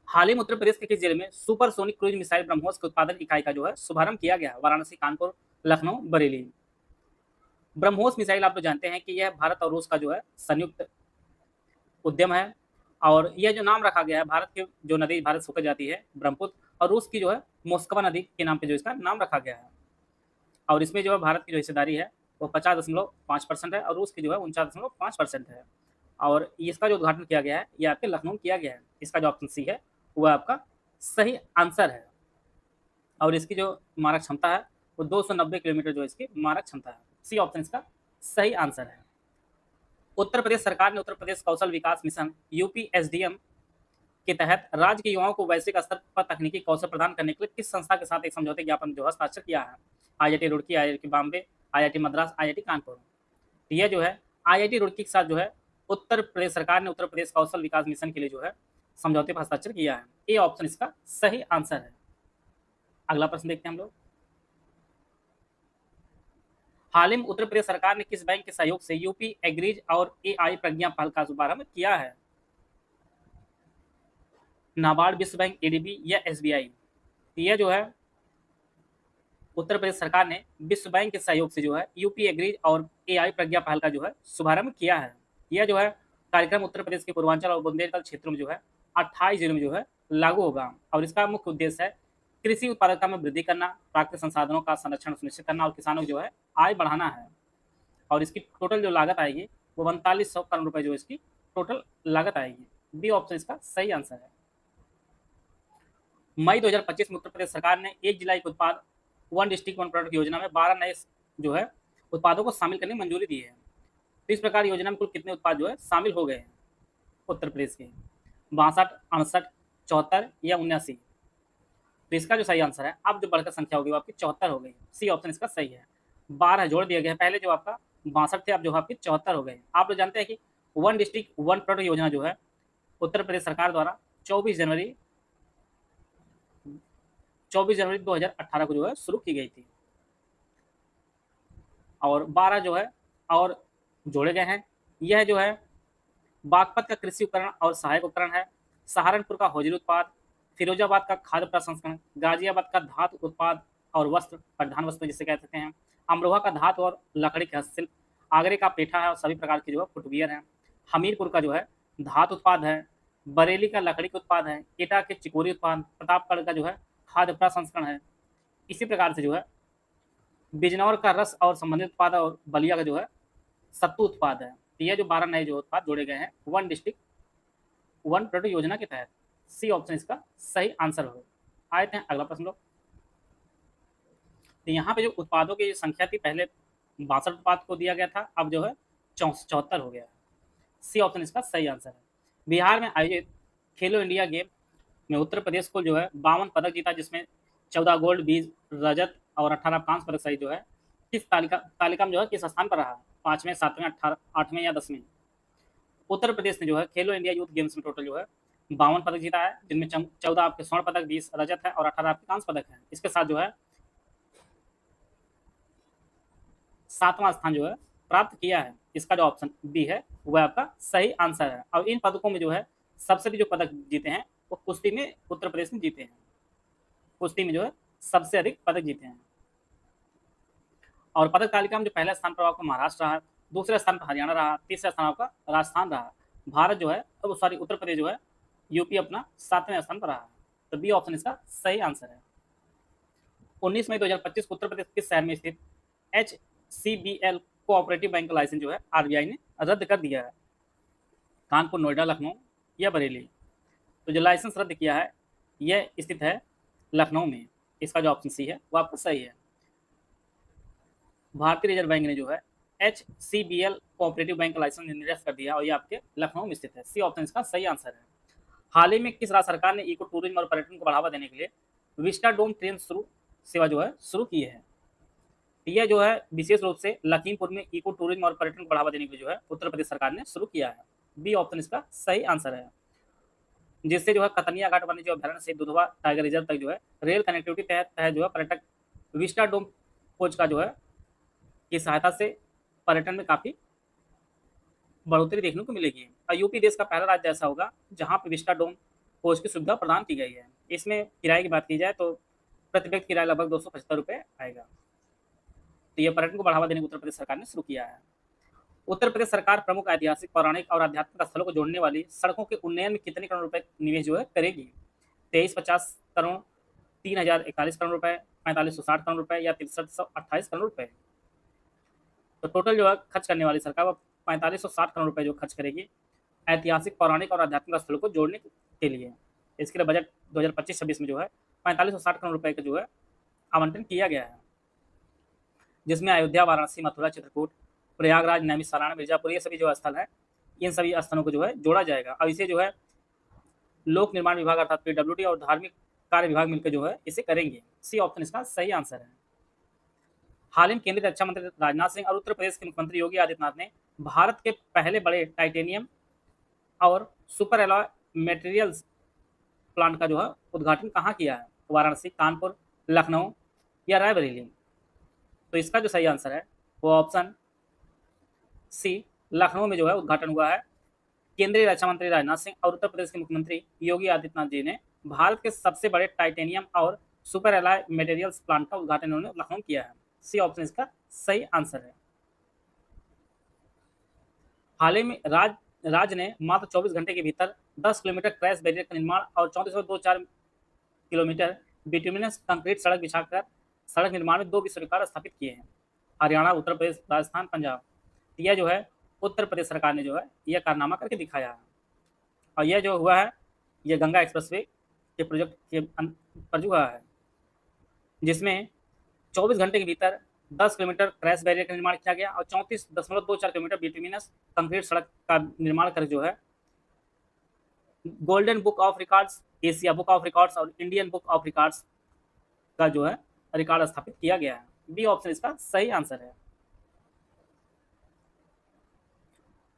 हाल ही में उत्तर प्रदेश के किस जिले में सुपरसोनिक क्रूज मिसाइल ब्रह्मोस के उत्पादन इकाई का जो है शुभारंभ किया गया है? वाराणसी, कानपुर, लखनऊ, बरेली। ब्रह्मोस मिसाइल आप तो जानते हैं कि यह भारत और रूस का जो है संयुक्त उद्यम है और यह जो नाम रखा गया है, भारत की जो नदी भारत से होकर जाती है ब्रह्मपुत्र, और रूस की जो है मोस्कवा नदी के नाम पे जो इसका नाम रखा गया है। और इसमें जो है भारत की जो हिस्सेदारी है वो 50.5% है और रूस की जो है 49.5% है। और इसका जो उद्घाटन किया गया है ये आपके लखनऊ में किया गया है। इसका जो ऑप्शन सी है वह आपका सही आंसर है। और इसकी जो मारक क्षमता है वो 290 किलोमीटर जो इसकी मारक क्षमता है। सी ऑप्शन इसका सही आंसर है। उत्तर प्रदेश सरकार ने उत्तर प्रदेश कौशल विकास मिशन यूपीएसडीएम के तहत राज्य के युवाओं को वैश्विक स्तर पर तकनीकी कौशल प्रदान करने के लिए किस संस्था के साथ एक समझौते ज्ञापन जो हस्ताक्षर किया है? IIT Roorkee, IIT Bombay, IIT Madras, IIT Kanpur. यह जो है आईआईटी रुड़की के साथ जो है उत्तर प्रदेश सरकार ने उत्तर प्रदेश कौशल विकास मिशन के लिए जो है समझौते पर हस्ताक्षर किया है। ये ऑप्शन इसका सही आंसर है। अगला प्रश्न देखते हैं हम लोग। हाल ही में उत्तर प्रदेश सरकार ने किस बैंक के सहयोग से यूपी एग्रीज और एआई प्रज्ञा पहल का शुभारंभ किया है? नाबार्ड, विश्व बैंक, एडीबी या एसबीआई। यह जो है उत्तर प्रदेश सरकार ने विश्व बैंक के सहयोग से जो है यूपी एग्रीज और एआई प्रज्ञा पहल का जो है शुभारंभ किया है। यह जो है कार्यक्रम उत्तर प्रदेश के पूर्वांचल और बुंदेलखंड क्षेत्रों में जो है 28 जिलों में जो है लागू होगा और इसका मुख्य उद्देश्य है कृषि उत्पादकता में वृद्धि करना, प्राकृतिक संसाधनों का संरक्षण सुनिश्चित करना और किसानों की जो है आय बढ़ाना है। और इसकी टोटल जो लागत आएगी वो 4500 करोड़ रुपए जो इसकी टोटल लागत आएगी। बी ऑप्शन इसका सही आंसर है। मई 2025 में उत्तर प्रदेश सरकार ने एक जिला एक उत्पाद, वन डिस्ट्रिक्ट वन प्रोडक्ट योजना में 12 नए जो है उत्पादों को शामिल करने की मंजूरी दी है। तो इस प्रकार योजना में कुल कितने उत्पाद जो है शामिल हो गए हैं उत्तर प्रदेश के? 62, 68, 74 या 79? तो इसका जो सही आंसर है अब जो बढ़कर संख्या होगी वो आपकी 74 हो गई। सी ऑप्शन इसका सही है। 12 जोड़ दिया गया है, पहले जो आपका 62 थे अब जो आपके 74 हो गए। आप लोग जानते हैं कि वन डिस्ट्रिक्ट वन प्रोडक्ट योजना जो है उत्तर प्रदेश सरकार द्वारा 24 जनवरी 2018 को जो है शुरू की गई थी और 12 जो है और जोड़े गए हैं। यह जो है बागपत का कृषि उपकरण और सहायक उपकरण है, सहारनपुर का हौजरी उत्पाद, फिरोजाबाद का खाद्य प्रसंस्करण, गाजियाबाद का धातु उत्पाद और वस्त्र, प्रधान वस्त्र जिसे कह सकते हैं, अमरोहा का धातु और लकड़ी का हस्तशिल्प, आगरे का पेठा है और सभी प्रकार के जो है फुटवियर हैं, हमीरपुर का जो है धातु उत्पाद है, बरेली का लकड़ी का उत्पाद है, एटा के चिकोरी उत्पाद, प्रतापगढ़ का जो है खाद्य प्रसंस्करण है। इसी प्रकार से जो है बिजनौर का रस और संबंधित उत्पाद और बलिया का जो है सत्तू उत्पाद है। तो ये जो 12 नए जो उत्पाद जोड़े गए हैं वन डिस्ट्रिक्ट वन प्रोडक्ट योजना के तहत। सी ऑप्शन इसका सही आंसर हो। आए थे अगला प्रश्न लोग। तो यहाँ पे जो उत्पादों की संख्या थी पहले 62 उत्पाद को दिया गया था, अब जो है 74 हो गया है। सी ऑप्शन इसका सही आंसर है। बिहार में आयोजित खेलो इंडिया गेम में उत्तर प्रदेश को जो है 52 पदक जीता, जिसमें 14 गोल्ड, 20 रजत और 18 कांस्य पदक सहित जो है किस तालिका में जो है किस स्थान पर रहा? 5वें, 7वें, 8वें या 10वें? उत्तर प्रदेश ने जो है खेलो इंडिया यूथ गेम्स में टोटल जो है 52 पदक जीता है, जिनमें 14 आपके स्वर्ण पदक, 20 रजत है और 18 आपके कांस्य पदक है। इसके साथ जो है 7वां स्थान जो है प्राप्त किया है। इसका जो ऑप्शन बी है वह आपका सही आंसर है। और इन पदकों में जो है सबसे अधिक जो पदक जीते हैं वो कुश्ती में उत्तर प्रदेश ने जीते हैं। कुश्ती में जो है सबसे अधिक पदक जीते हैं। और पदक तालिका में जो पहला स्थान पर आपका महाराष्ट्र रहा, दूसरे स्थान पर हरियाणा रहा, तीसरा स्थान आपका राजस्थान रहा। भारत जो है उत्तर प्रदेश जो है यूपी अपना 7वें स्थान पर रहा। तो बी ऑप्शन इसका सही आंसर है। 19 मई 2025 को उत्तर प्रदेश किस शहर में स्थित HCBL कोऑपरेटिव बैंक का लाइसेंस जो है आरबीआई ने रद्द कर दिया है? कानपुर, नोएडा, लखनऊ या बरेली? तो जो लाइसेंस रद्द किया है यह स्थित है लखनऊ में। इसका जो ऑप्शन सी है वो आपका सही है। भारतीय रिजर्व बैंक ने जो है HCBL कोऑपरेटिव बैंक का लाइसेंस निरस्त कर दिया और ये आपके लखनऊ में स्थित है। सी ऑप्शन इसका सही आंसर है। हाल ही में किस राज्य सरकार ने इको टूरिज्म और पर्यटन को बढ़ावा देने के लिए विस्टाडोम ट्रेन सेवा जो है शुरू की है? यह जो है विशेष रूप से लखीमपुर में इको टूरिज्म और पर्यटन को बढ़ावा देने के लिए जो है उत्तर प्रदेश सरकार ने शुरू किया है। बी ऑप्शन इसका सही आंसर है। जिससे जो है कतनिया घाट वन्यजीव अभ्यारण्य से दुधवा टाइगर रिजर्व तक जो है रेल कनेक्टिविटी तहत जो है पर्यटक विस्टाडोम कोच का जो है की सहायता से पर्यटन में काफी बढ़ोतरी देखने को मिलेगी। और यूपी देश का पहला राज्य ऐसा होगा जहां पर विस्टाडोम कोच की सुविधा प्रदान की गई है। इसमें किराए की बात की जाए तो प्रति व्यक्ति किराया लगभग 275 रुपये आएगा। तो यह पर्यटन को बढ़ावा देने को उत्तर प्रदेश सरकार ने शुरू किया है। उत्तर प्रदेश सरकार प्रमुख ऐतिहासिक, पौराणिक और आध्यात्मिक स्थलों को जोड़ने वाली सड़कों के उन्नयन में कितने करोड़ रुपए निवेश जो है करेगी? 2350 करोड़, 3041 करोड़ रुपए, 4560 करोड़ रुपए या 6328 करोड़ रुपए? तो टोटल जो है खर्च करने वाली सरकार वो 4560 करोड़ रुपए जो खर्च करेगी ऐतिहासिक, पौराणिक और आध्यात्मिक स्थलों को जोड़ने के लिए। इसके लिए बजट 2025-26 में जो है 4560 करोड़ रुपए का जो है आवंटन किया गया है, जिसमें अयोध्या, वाराणसी, मथुरा, चित्रकूट, प्रयागराज, नैमिषारण्य, मिर्जापुर ये सभी जो स्थल है, इन सभी स्थलों को जो है जोड़ा जाएगा। और इसे जो है लोक निर्माण विभाग अर्थात पीडब्ल्यूडी और धार्मिक कार्य विभाग मिलकर जो है इसे करेंगे। सी ऑप्शन इसका सही आंसर है। हाल ही में केंद्रीय रक्षा मंत्री राजनाथ सिंह और उत्तर प्रदेश के मुख्यमंत्री योगी आदित्यनाथ ने भारत के पहले बड़े टाइटेनियम और सुपर एलॉय मेटेरियल्स प्लांट का जो है उद्घाटन कहाँ किया है? वाराणसी, कानपुर, लखनऊ या रायबरेली? तो इसका जो सही आंसर है वो ऑप्शन सी लखनऊ में जो है उद्घाटन हुआ है। केंद्रीय रक्षा मंत्री राजनाथ सिंह और उत्तर प्रदेश के मुख्यमंत्री योगी आदित्यनाथ जी ने भारत के सबसे बड़े टाइटेनियम और सुपर एलॉय मटेरियल्स प्लांट का उद्घाटन उन्होंने लखनऊ किया है। सी ऑप्शन इसका सही आंसर है। हाल ही में राज्य ने मात्र 24 घंटे के भीतर 10 किलोमीटर क्रैश बैरियर का निर्माण और 34.24 किलोमीटर बिटुमिनस कंक्रीट सड़क बिछाकर सड़क निर्माण में 2 विश्व रिकॉर्ड स्थापित किए हैं। हरियाणा, उत्तर प्रदेश, राजस्थान, पंजाब। यह जो है उत्तर प्रदेश सरकार ने जो है यह कारनामा करके दिखाया है। और यह जो हुआ है यह गंगा एक्सप्रेसवे के प्रोजेक्ट के पर जो हुआ है, जिसमें 24 घंटे के भीतर 10 किलोमीटर क्रैश बैरियर का निर्माण किया गया और 34.24 किलोमीटर बिटुमिनस कंक्रीट सड़क का निर्माण कर जो है golden book of records, Asia book of records और इंडियन बुक ऑफ रिकॉर्ड्स का जो है रिकॉर्ड स्थापित किया गया है। बी ऑप्शन इसका सही आंसर है।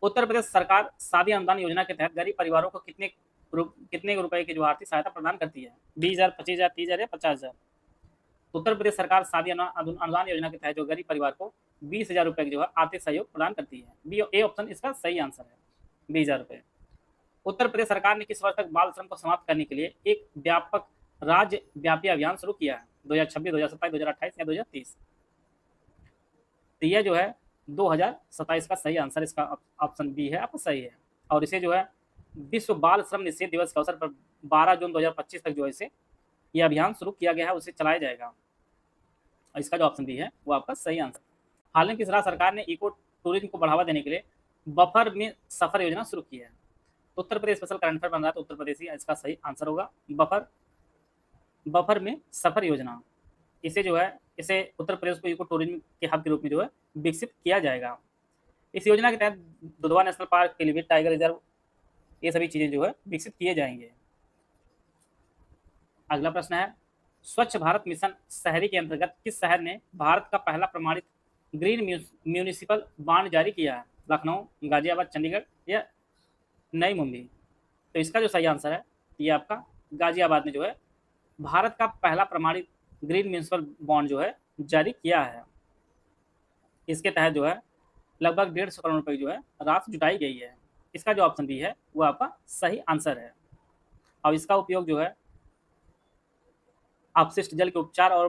उत्तर प्रदेश सरकार शादी अनुदान योजना के तहत गरीब परिवारों को कितने रुपए की जो आर्थिक सहायता प्रदान करती है? 20,000, 25,000, 30,000 या 50,000? उत्तर प्रदेश सरकार शादी अनुदान योजना के तहत जो गरीब परिवार को 20,000 रुपए की जो है आर्थिक सहयोग प्रदान करती है। बी ए ऑप्शन इसका सही आंसर है, 20,000 रुपए। उत्तर प्रदेश सरकार ने किस वर्ष तक बाल श्रम को समाप्त करने के लिए एक व्यापक राज्य व्यापी अभियान शुरू किया है? 2026, 2027, 2028 या 2030? तो यह जो है 2027 का सही आंसर, इसका ऑप्शन बी है आपका सही है। और इसे जो है विश्व बाल श्रम निषेध दिवस के अवसर पर 12 जून 2025 तक जो है इसे यह अभियान शुरू किया गया है, उसे चलाया जाएगा। और इसका जो ऑप्शन बी है वो आपका सही आंसर। हाल ही में किस राज्य सरकार ने इको टूरिज्म को बढ़ावा देने के लिए बफर में सफर योजना शुरू की है? उत्तर प्रदेश स्पेशल करंट अफेयर बन रहा है तो उत्तर प्रदेश ही इसका सही आंसर होगा। बफर में सफर योजना, इसे जो है इसे उत्तर प्रदेश को इको टूरिज्म के हब के रूप में जो है विकसित किया जाएगा। इस योजना के तहत Dudhwa national park, Pilibhit tiger reserve ये सभी चीजें जो है विकसित किए जाएंगे। अगला प्रश्न है, स्वच्छ भारत मिशन शहरी के अंतर्गत किस शहर ने भारत का पहला प्रमाणित ग्रीन म्यूनिसिपल बॉन्ड जारी किया है? लखनऊ, गाजियाबाद, चंडीगढ़ या नई मुंबई? तो इसका जो सही आंसर है ये आपका गाजियाबाद में जो है भारत का पहला प्रमाणित ग्रीन म्यूनिसिपल बॉन्ड जो है जारी किया है। इसके तहत जो है लगभग 150 करोड़ रुपए जो है राशि जुटाई गई है। इसका जो ऑप्शन बी है वो आपका सही आंसर है। और इसका उपयोग जो है अपशिष्ट जल के उपचार और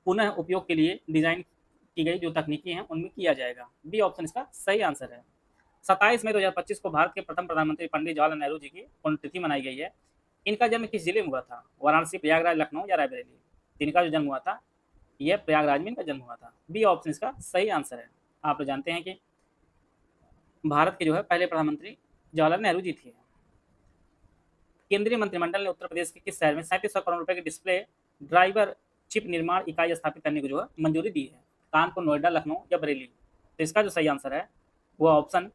पुनः उपयोग के लिए डिजाइन की गई जो तकनीकी हैं उनमें किया जाएगा। बी ऑप्शन इसका सही आंसर है। 27 मई 2025 को भारत के प्रथम प्रधानमंत्री पंडित जवाहरलाल नेहरू जी की पुण्यतिथि मनाई गई है। इनका जन्म किस जिले में हुआ था? वाराणसी, प्रयागराज, लखनऊ या रायबरेली? इनका जो जन्म हुआ था यह प्रयागराज में इनका जन्म हुआ था। बी ऑप्शन इसका सही आंसर है। आप लोग जानते हैं कि भारत के जो है पहले प्रधानमंत्री जवाहरलाल नेहरू जी थे। केंद्रीय मंत्रिमंडल ने उत्तर प्रदेश के किस शहर में 3700 करोड़ रुपए की डिस्प्ले ड्राइवर चिप निर्माण इकाई स्थापित करने को जो है मंजूरी दी है? कानपुर, नोएडा, लखनऊ या बरेली? तो इसका जो सही आंसर है वो ऑप्शन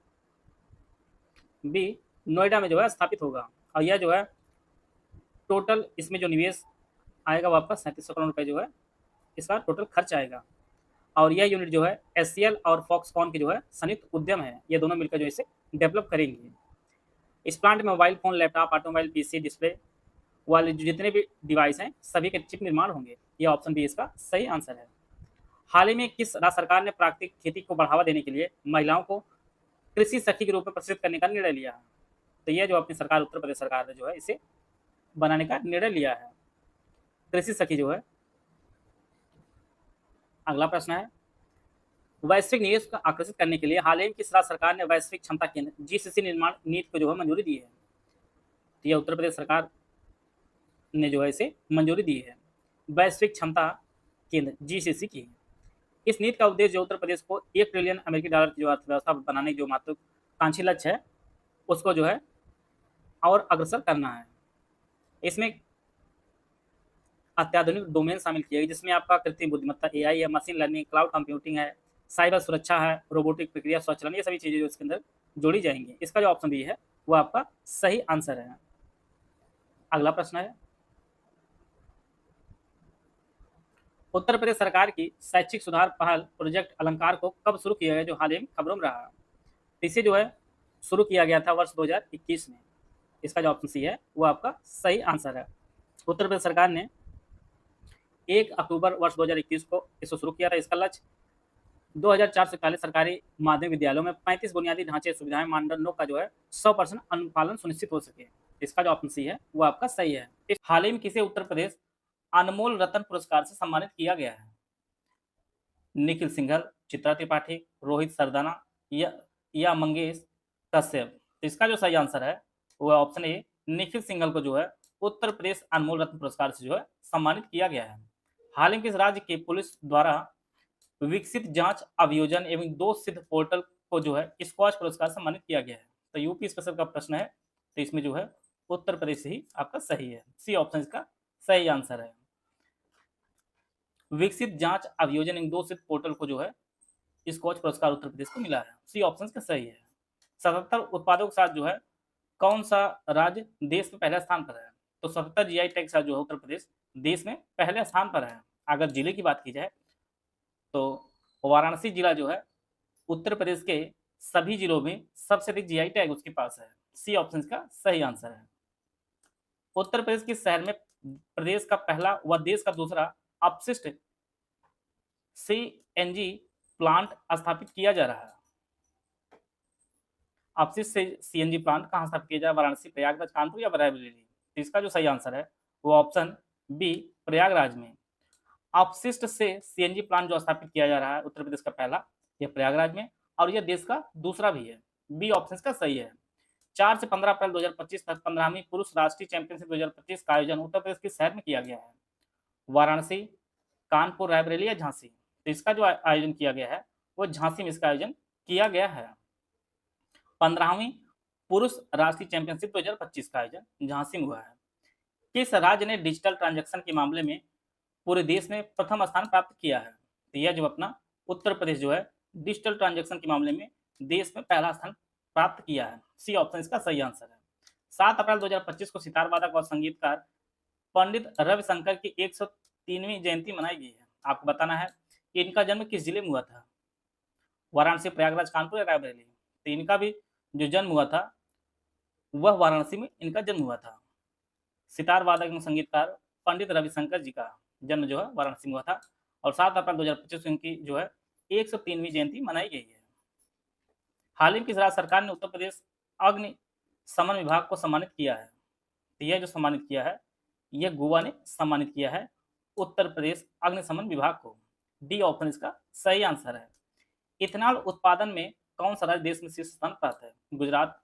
बी नोएडा में जो है स्थापित होगा। और यह जो है टोटल इसमें जो निवेश आएगा वो आपका 3700 करोड़ रुपए जो है इसका टोटल खर्च आएगा। और यह यूनिट जो है एचसीएल और फॉक्सकॉन के जो है संयुक्त उद्यम है, ये दोनों मिलकर जो इसे डेवलप करेंगे। इस प्लांट में mobile phone, laptop, automobile, PC, display वाले जितने भी डिवाइस हैं सभी के चिप निर्माण होंगे। यह ऑप्शन बी इसका सही आंसर है। हाल ही में किस राज्य सरकार ने प्राकृतिक खेती को बढ़ावा देने के लिए महिलाओं को कृषि सखी के रूप में प्रशिक्षित करने का निर्णय लिया है? तो यह जो अपनी सरकार उत्तर प्रदेश सरकार ने जो है इसे बनाने का निर्णय लिया है, कृषि सखी जो है। अगला प्रश्न है, वैश्विक निवेश को आकर्षित करने के लिए हाल ही में किस राज्य सरकार ने वैश्विक क्षमता केंद्र जीसीसी निर्माण नीति को जो है मंजूरी दी है? तो यह उत्तर प्रदेश सरकार ने जो है इसे मंजूरी दी है, वैश्विक क्षमता केंद्र जीसीसी की। इस नीति का उद्देश्य जो उत्तर प्रदेश को $1 ट्रिलियन अमेरिकी डॉलर की जो अर्थव्यवस्था बनाने की जो महत्वाकांक्षी लक्ष्य है उसको जो है और अग्रसर करना है। इसमें अत्याधुनिक डोमेन शामिल किए गए जिसमें आपका कृत्रिम बुद्धिमत्ता एआई है, मशीन लर्निंग, क्लाउड कंप्यूटिंग है, साइबर सुरक्षा है, रोबोटिक प्रक्रिया स्वचालन, ये सभी चीजें जो इसके अंदर जोड़ी जाएंगी। इसका जो ऑप्शन बी है वो आपका सही आंसर है। अगला प्रश्न है, उत्तर प्रदेश सरकार की शैक्षिक सुधार पहल प्रोजेक्ट अलंकार को कब शुरू किया गया जो हाल ही में खबरों में रहा? इसे जो है शुरू किया गया था वर्ष 2021 में। इसका जो ऑप्शन सी है वो आपका सही आंसर है। उत्तर प्रदेश सरकार ने 1 अक्टूबर वर्ष 2021 को इसको शुरू किया था। इसका लक्ष्य 2004 से पहले सरकारी माध्यमिक विद्यालयों में 35 बुनियादी ढांचे सुविधाएं मानदंडों का जो है 100% अनुपालन सुनिश्चित हो सके। इसका जो ऑप्शन सी है वो आपका सही है। हाल ही में किसे उत्तर प्रदेश अनमोल रत्न पुरस्कार से सम्मानित किया गया है? निखिल सिंघल, चित्रा त्रिपाठी, रोहित सरदाना या मंगेश कश्यप? तो इसका जो सही आंसर है वो ऑप्शन ए, निखिल सिंघल को जो है उत्तर प्रदेश अनमोल रत्न पुरस्कार से जो है सम्मानित किया गया है। हाल ही में किस राज्य के पुलिस द्वारा विकसित जांच अभियोजन एवं दोष सिद्ध पोर्टल को जो है स्कॉच पुरस्कार सम्मानित किया गया है? तो यूपी स्पेशल का प्रश्न है, तो इसमें जो है उत्तर प्रदेश ही आपका सही है। सी ऑप्शन इसका सही आंसर है। विकसित जांच अभियोजन एवं दोष सिद्ध पोर्टल को जो है स्कॉच पुरस्कार उत्तर प्रदेश को मिला है। सी ऑप्शन का सही है। 77 उत्पादों के साथ जो है कौन सा राज्य देश में पहले स्थान पर है? तो 77 जीआई टैग के साथ जो है उत्तर प्रदेश देश में पहले स्थान पर है। अगर जिले की बात की जाए तो वाराणसी जिला जो है उत्तर प्रदेश के सभी जिलों में सबसे अधिक जीआई टैग उसके पास है। सी ऑप्शन का सही आंसर है। उत्तर प्रदेश के शहर में प्रदेश का पहला व देश का दूसरा अपशिष्ट सीएनजी प्लांट स्थापित किया जा रहा है। अपशिष्ट से सीएनजी प्लांट कहां स्थापित किया जाए? वाराणसी, प्रयागराज, कानपुर या रायबरेली? तो इसका जो सही आंसर है वो ऑप्शन बी, प्रयागराज में। अपशिष्ट से सीएनजी प्लांट जो स्थापित किया जा रहा है उत्तर प्रदेश का पहला, यह प्रयागराज में, और यह देश का दूसरा भी है। बी ऑप्शन का सही है। 4 से 15 अप्रैल 2025 तक 15वीं पुरुष राष्ट्रीय चैंपियनशिप 2025 का आयोजन उत्तर प्रदेश के शहर में किया गया है। वाराणसी, कानपुर, रायबरेली या झांसी? तो इसका जो आयोजन किया गया है वो झांसी में इसका आयोजन किया गया है। 15वीं पुरुष राष्ट्रीय चैंपियनशिप 2025 का आयोजन झांसी में हुआ है। किस राज्य ने डिजिटल ट्रांजैक्शन के मामले में पूरे देश में प्रथम स्थान प्राप्त किया है? तो यह जो अपना उत्तर प्रदेश जो है डिजिटल ट्रांजैक्शन के मामले में देश में पहला स्थान प्राप्त किया है। सी ऑप्शन इसका सही आंसर है। 7 अप्रैल 2025 को सितार वादक और संगीतकार पंडित रविशंकर की 103वीं जयंती मनाई गई है। आपको बताना है कि इनका जन्म किस जिले में हुआ था? वाराणसी, प्रयागराज, कानपुर या रायबरेली? तो इनका भी जो जन्म हुआ था वह वाराणसी में इनका जन्म हुआ था। सितार वादक एवं संगीतकार पंडित रविशंकर जी का जन्म जो है वाराणसी में हुआ था और 7 अप्रैल 2025 को इनकी जो है 103वीं जयंती मनाई गई है। हाल ही में किस राज्य सरकार ने उत्तर प्रदेश अग्नि शमन विभाग को सम्मानित किया है? तो यह जो सम्मानित किया है यह गोवा ने सम्मानित किया है उत्तर प्रदेश अग्निशमन विभाग को। डी ऑप्शन इसका सही आंसर है। इथेनॉल उत्पादन में कौन सा राज्य देश में शीर्ष स्थान प्राप्त है? गुजरात,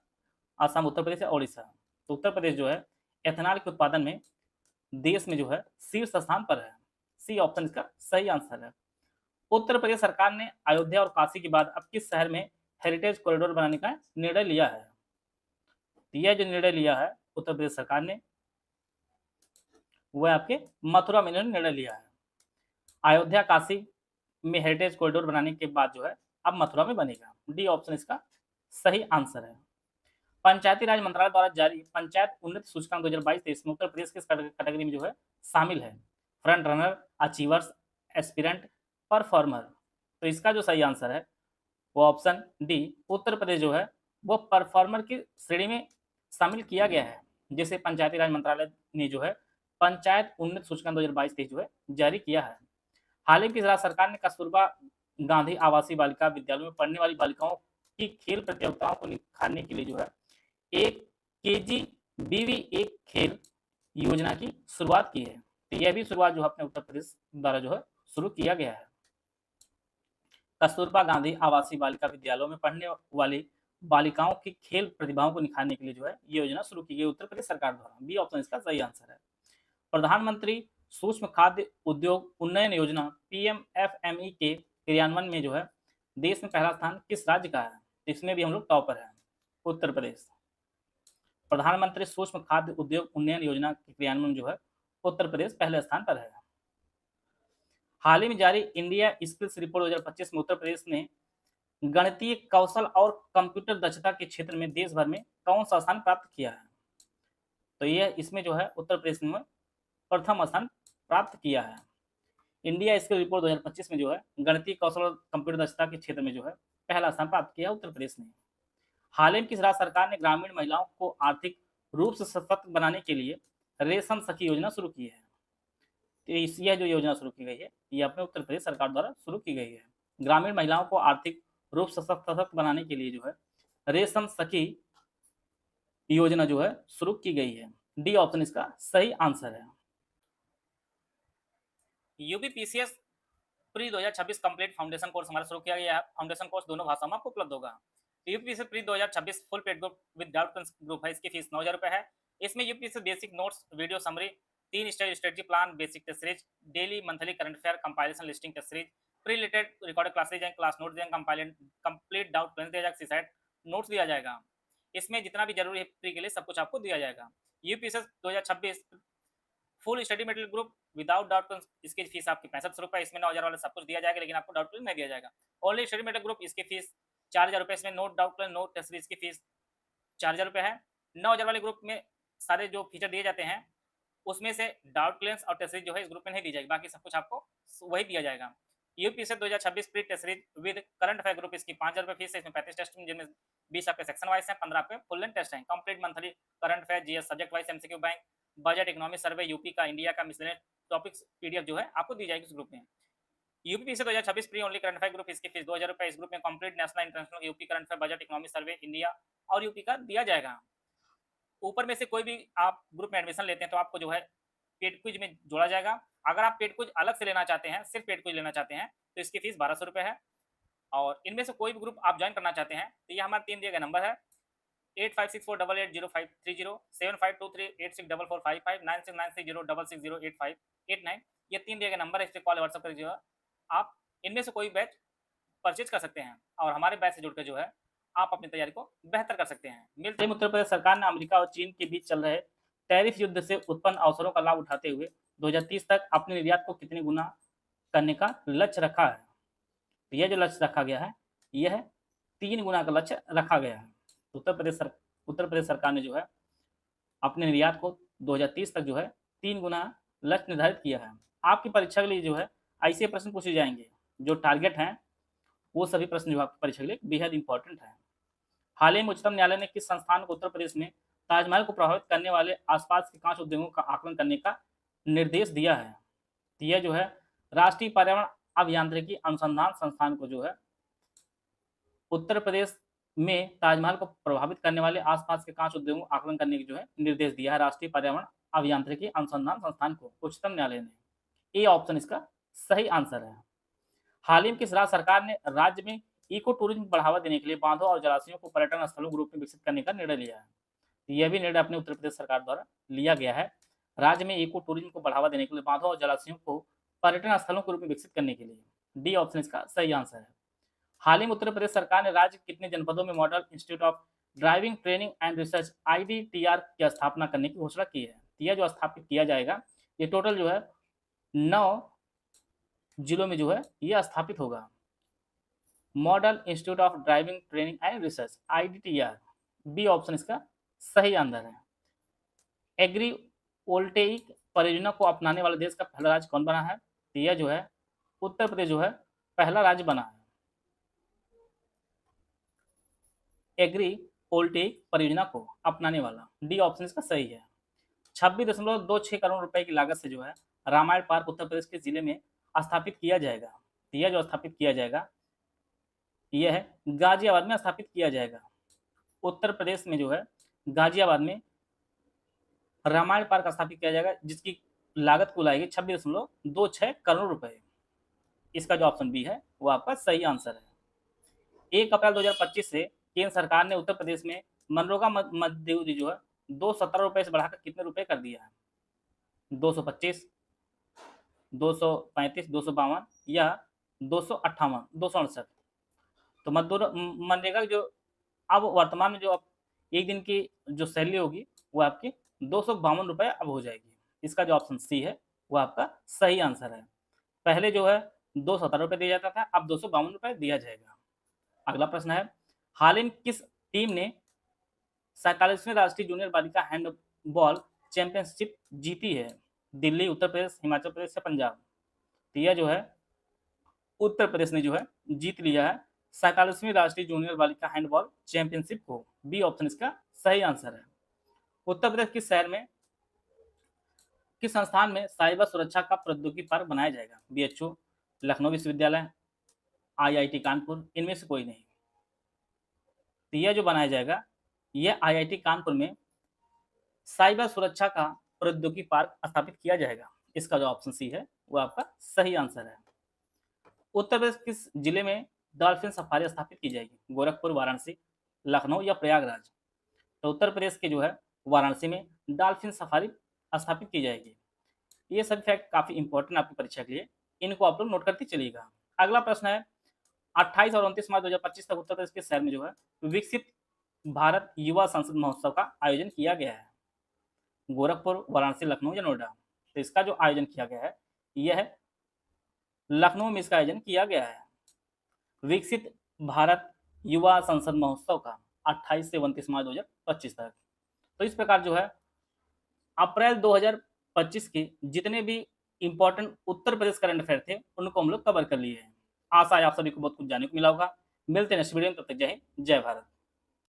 असम, उत्तर प्रदेश या ओडिशा? तो उत्तर प्रदेश जो है एथेनॉल के उत्पादन में देश में जो है शीर्ष स्थान पर है। सी ऑप्शन इसका सही आंसर है। उत्तर प्रदेश सरकार ने अयोध्या और काशी के बाद अब किस शहर में हेरिटेज कॉरिडोर बनाने का निर्णय लिया है? यह जो निर्णय लिया है उत्तर प्रदेश सरकार ने वह आपके मथुरा में निर्णय लिया है। अयोध्या, काशी में हेरिटेज कॉरिडोर बनाने के बाद जो है अब मथुरा में बनेगा। डी ऑप्शन इसका सही आंसर है। पंचायती राज मंत्रालय द्वारा जारी पंचायत उन्नति सूचकांक 2022-23 में उत्तर प्रदेश किस कैटेगरी में जो है शामिल है? Front runner, achievers, aspirant, performer. तो इसका जो सही आंसर है वो ऑप्शन डी, उत्तर प्रदेश जो है वो परफॉर्मर की श्रेणी में शामिल किया गया है, जिसे पंचायती राज मंत्रालय ने जो है पंचायत उन्नति सूचकांक 2022-23 जो है जारी किया है। हाल ही में किस राज्य सरकार ने कस्तूरबा गांधी आवासीय बालिका विद्यालयों में पढ़ने वाली बालिकाओं की खेल प्रतियोगिताओं को निखारने के लिए जो है एक KGBV एक खेल योजना की शुरुआत की है? तो यह भी शुरुआत जो है अपने उत्तर प्रदेश द्वारा जो है शुरू किया गया है। कस्तूरबा गांधी आवासीय बालिका विद्यालयों में पढ़ने वाली बालिकाओं की खेल प्रतिभाओं को निखारने के लिए जो है ये योजना शुरू की गई उत्तर प्रदेश सरकार द्वारा। बी ऑप्शन इसका सही आंसर है। प्रधानमंत्री सूक्ष्म खाद्य उद्योग उन्नयन योजना PMFME के क्रियान्वयन में जो है देश में पहला स्थान किस राज्य का है? इसमें भी हम लोग टॉपर हैं, उत्तर प्रदेश। प्रधानमंत्री सूक्ष्म खाद्य उद्योग उन्नयन योजना के क्रियान्वयन में जो है उत्तर प्रदेश पहले स्थान पर है। हाल ही में जारी इंडिया स्किल्स रिपोर्ट 2025 में उत्तर प्रदेश ने गणितीय कौशल और कंप्यूटर दक्षता के क्षेत्र में देश भर में कौन सा स्थान प्राप्त किया है? तो यह इसमें जो है उत्तर प्रदेश ने प्रथम स्थान प्राप्त किया है। इंडिया स्किल रिपोर्ट 2025 में जो है गणितीय कौशल और कंप्यूटर दक्षता के क्षेत्र में जो है पहला स्थान प्राप्त किया उत्तर प्रदेश ने। हाल ही में किस राज्य सरकार ने ग्रामीण महिलाओं को आर्थिक रूप से सशक्त बनाने के लिए रेशम सखी योजना शुरू की है? तो यह जो योजना शुरू की गई है ये अपने उत्तर प्रदेश सरकार द्वारा शुरू की गई है। ग्रामीण महिलाओं को आर्थिक रूप से सशक्त बनाने के लिए जो है रेशम सखी योजना जो है शुरू की गई है। डी ऑप्शन इसका सही आंसर है। UPPCS pre 2026 complete foundation course हमारा शुरू किया गया है। फाउंडेशन कोर्स दोनों भाषाओं में आपको उपलब्ध होगा। UPPCS pre 2026 full paid group with doubt group है, इसकी फीस 9,000 रुपये है। इसमें UPPCS basic notes, video summary, 3 stage strategy plan, basic test series, daily monthly current affair, compilation listing test series, pre related recorded classes and class notes देंगे, complete doubt clear दिया जाएगा, seaside notes दिया जाएगा। इसमें जितना भी जरूरी है प्री के लिए सब कुछ आपको दिया जाएगा। UPPCS 2026 full study material group without doubt, इसकी फीस आपकी 65 रुपये, इसमें 9,000 वाला सब कुछ दिया जाएगा, लेकिन आपको डाउट क्लियर नहीं दिया जाएगा। ओनली स्टडी मटेरियल ग्रुप इसकी फीस 4,000 रुपये, इसमें note doubt clear note test series की फीस 4,000 रुपये है। 9,000 वाले ग्रुप में सारे जो फीचर दिए जाते हैं उसमें से डाउट क्लियरेंस और टेस्ट सीरीज जो है इस ग्रुप में नहीं दी जाएगी, बाकी सब कुछ आपको वही दिया जाएगा। UPPCS 2026 pre test series with current affair group, इसकी 5,000 रुपये फीस है। इसमें 35 टेस्ट जिनमें 20 आपके सेक्शन वाइज हैं, 15 आपके फुल लेंथ टेस्ट हैं। Complete monthly current affair, GS subject wise, MCQ bank, budget, economic survey, UP का, इंडिया का, मिसलेनियस टॉपिक्स पीडीएफ जो है आपको दी जाएगी इस ग्रुप में। UPPCS 2026 pre only current affair group, इसकी फीस 2,000 रुपये। इस ग्रुप में complete national international UP current affair, budget, economic survey, India और यूपी का दिया जाएगा। ऊपर में से कोई भी आप ग्रुप में एडमिशन लेते हैं तो आपको जो है पेड क्विज में जोड़ा जाएगा। अगर आप पेड क्विज अलग से लेना चाहते हैं, सिर्फ पेड क्विज लेना चाहते हैं, तो इसकी फीस 1,200 रुपये है। और इनमें से कोई भी ग्रुप आप ज्वाइन करना चाहते हैं तो ये हमारे 3 दिए गए नंबर है 8564880530, 7523864455, 96930660660858 ये 3 दिए गए नंबर है, इस पर कॉल व्हाट्सअप कर दीजिएगा। आप इनमें से कोई बैच परचेज कर सकते हैं और हमारे बैच से जुड़कर जो है आप अपनी तैयारी को बेहतर कर सकते हैं। मिलते हैं। उत्तर प्रदेश सरकार ने अमेरिका और चीन के बीच चल रहे टैरिफ युद्ध से उत्पन्न अवसरों का लाभ उठाते हुए 2030 तक अपने निर्यात को कितने गुना करने का लक्ष्य रखा है? यह जो लक्ष्य रखा गया है यह 3 गुना का लक्ष्य रखा गया है। उत्तर प्रदेश सरकार ने जो है अपने निर्यात को 2030 तक जो है 3 गुना लक्ष्य निर्धारित किया है। आपकी परीक्षा के लिए जो है ऐसे प्रश्न पूछे जाएंगे, जो टारगेट हैं वो सभी प्रश्न जो आपकी परीक्षा के लिए बेहद इंपॉर्टेंट है। हाल ही में उच्चतम न्यायालय ने किस संस्थान को उत्तर प्रदेश में ताजमहल को प्रभावित करने वाले आसपास के 5 उद्योगों का आकलन करने का निर्देश दिया है? यह जो है राष्ट्रीय पर्यावरण अभियांत्रिकी अनुसंधान संस्थान को जो है उत्तर प्रदेश में ताजमहल को प्रभावित करने वाले आसपास के 5 उद्योगों का आकलन करने की जो है निर्देश दिया है राष्ट्रीय पर्यावरण अभियांत्रिकी अनुसंधान संस्थान को, उच्चतम न्यायालय ने। ए ऑप्शन इसका सही आंसर है। हाल ही में किस राज्य सरकार ने राज्य में इको टूरिज्म को बढ़ावा देने के लिए बांधों और जलाशयों को पर्यटन स्थलों के रूप में विकसित करने का निर्णय लिया है? यह भी निर्णय अपने उत्तर प्रदेश सरकार द्वारा लिया गया है। राज्य में इको टूरिज्म को बढ़ावा देने के लिए बांधों और जलाशयों को पर्यटन स्थलों के रूप में विकसित करने के लिए। डी ऑप्शन इसका सही आंसर है। हाल ही में उत्तर प्रदेश सरकार ने राज्य के कितने जनपदों में model institute of driving training and research IDTR की स्थापना करने की घोषणा की है? यह जो स्थापित किया जाएगा ये टोटल जो है 9 जिलों में जो है यह स्थापित होगा। Model institute of driving training and research IDTR B option इसका सही आंसर है। एग्री वोल्टेइक परियोजना को अपनाने वाले देश का पहला राज्य कौन बना है? तो यह जो है उत्तर प्रदेश जो है पहला राज्य बना है एग्री वोल्टेइक परियोजना को अपनाने वाला। डी ऑप्शन इसका सही है। 26.26 करोड़ रुपए की लागत से जो है रामायण पार्क उत्तर प्रदेश के जिले में स्थापित किया जाएगा। तो यह जो स्थापित किया जाएगा यह है गाजियाबाद में स्थापित किया जाएगा। उत्तर प्रदेश में जो है गाजियाबाद में रामायण पार्क स्थापित किया जाएगा, जिसकी लागत कुल आएगी 26.26 करोड़ रुपए। इसका जो ऑप्शन बी है वो आपका सही आंसर है। 1 अप्रैल 2025 से केंद्र सरकार ने उत्तर प्रदेश में मनरेगा मजदूरी जो है 217 रुपए से बढ़ाकर कितने रुपए कर दिया है? 225, 235, 252 या 258, 268। तो मजदूर मनरेगा जो अब वर्तमान में जो अब एक दिन की जो सैलरी होगी वो आपकी 252 रुपए अब हो जाएगी। इसका जो ऑप्शन सी है वो आपका सही आंसर है। पहले जो है 217 रुपए दिया जाता था, अब 252 रुपए दिया जाएगा। अगला प्रश्न है, हाल ही में किस टीम ने 47वें राष्ट्रीय जूनियर बालिका हैंडबॉल चैंपियनशिप जीती है? दिल्ली, उत्तर प्रदेश, हिमाचल प्रदेश या पंजाब? तो यह जो है उत्तर प्रदेश ने जो है जीत लिया है 47वीं राष्ट्रीय जूनियर बालिका हैंडबॉल चैंपियनशिप को। बी ऑप्शन इसका सही आंसर है। उत्तर प्रदेश किस शहर में किस संस्थान में साइबर सुरक्षा का प्रौद्योगिकी पार्क बनाया जाएगा? बीएचयू, लखनऊ विश्वविद्यालय, आईआईटी कानपुर, इनमें से कोई नहीं। तो यह जो बनाया जाएगा यह आईआईटी कानपुर में साइबर सुरक्षा का प्रौद्योगिकी पार्क स्थापित किया जाएगा। इसका जो ऑप्शन सी है वो आपका सही आंसर है। उत्तर प्रदेश किस जिले में डॉल्फिन सफारी स्थापित की जाएगी? गोरखपुर, वाराणसी, लखनऊ या प्रयागराज? तो उत्तर प्रदेश के जो है वाराणसी में डॉल्फिन सफारी स्थापित की जाएगी। ये सभी फैक्ट काफी इंपॉर्टेंट आपकी परीक्षा के लिए, इनको आप लोग नोट करते चलिएगा। अगला प्रश्न है, 28 और 29 मार्च 2025 तक उत्तर प्रदेश के शहर में जो है विकसित भारत युवा संसद महोत्सव का आयोजन किया गया है। गोरखपुर, वाराणसी, लखनऊ या नोएडा? तो इसका जो आयोजन किया गया है यह लखनऊ में इसका आयोजन किया गया है। विकसित भारत युवा संसद महोत्सव का 28 से 29 मार्च 2025 तक। तो इस प्रकार जो है अप्रैल 2025 के जितने भी important Uttar Pradesh current affair थे उनको हम लोग कवर कर लिए हैं। आशा है आप सभी को बहुत कुछ जानने को मिला होगा। मिलते हैं नेक्स्ट वीडियो में, तब तक जय हिंद, जय भारत।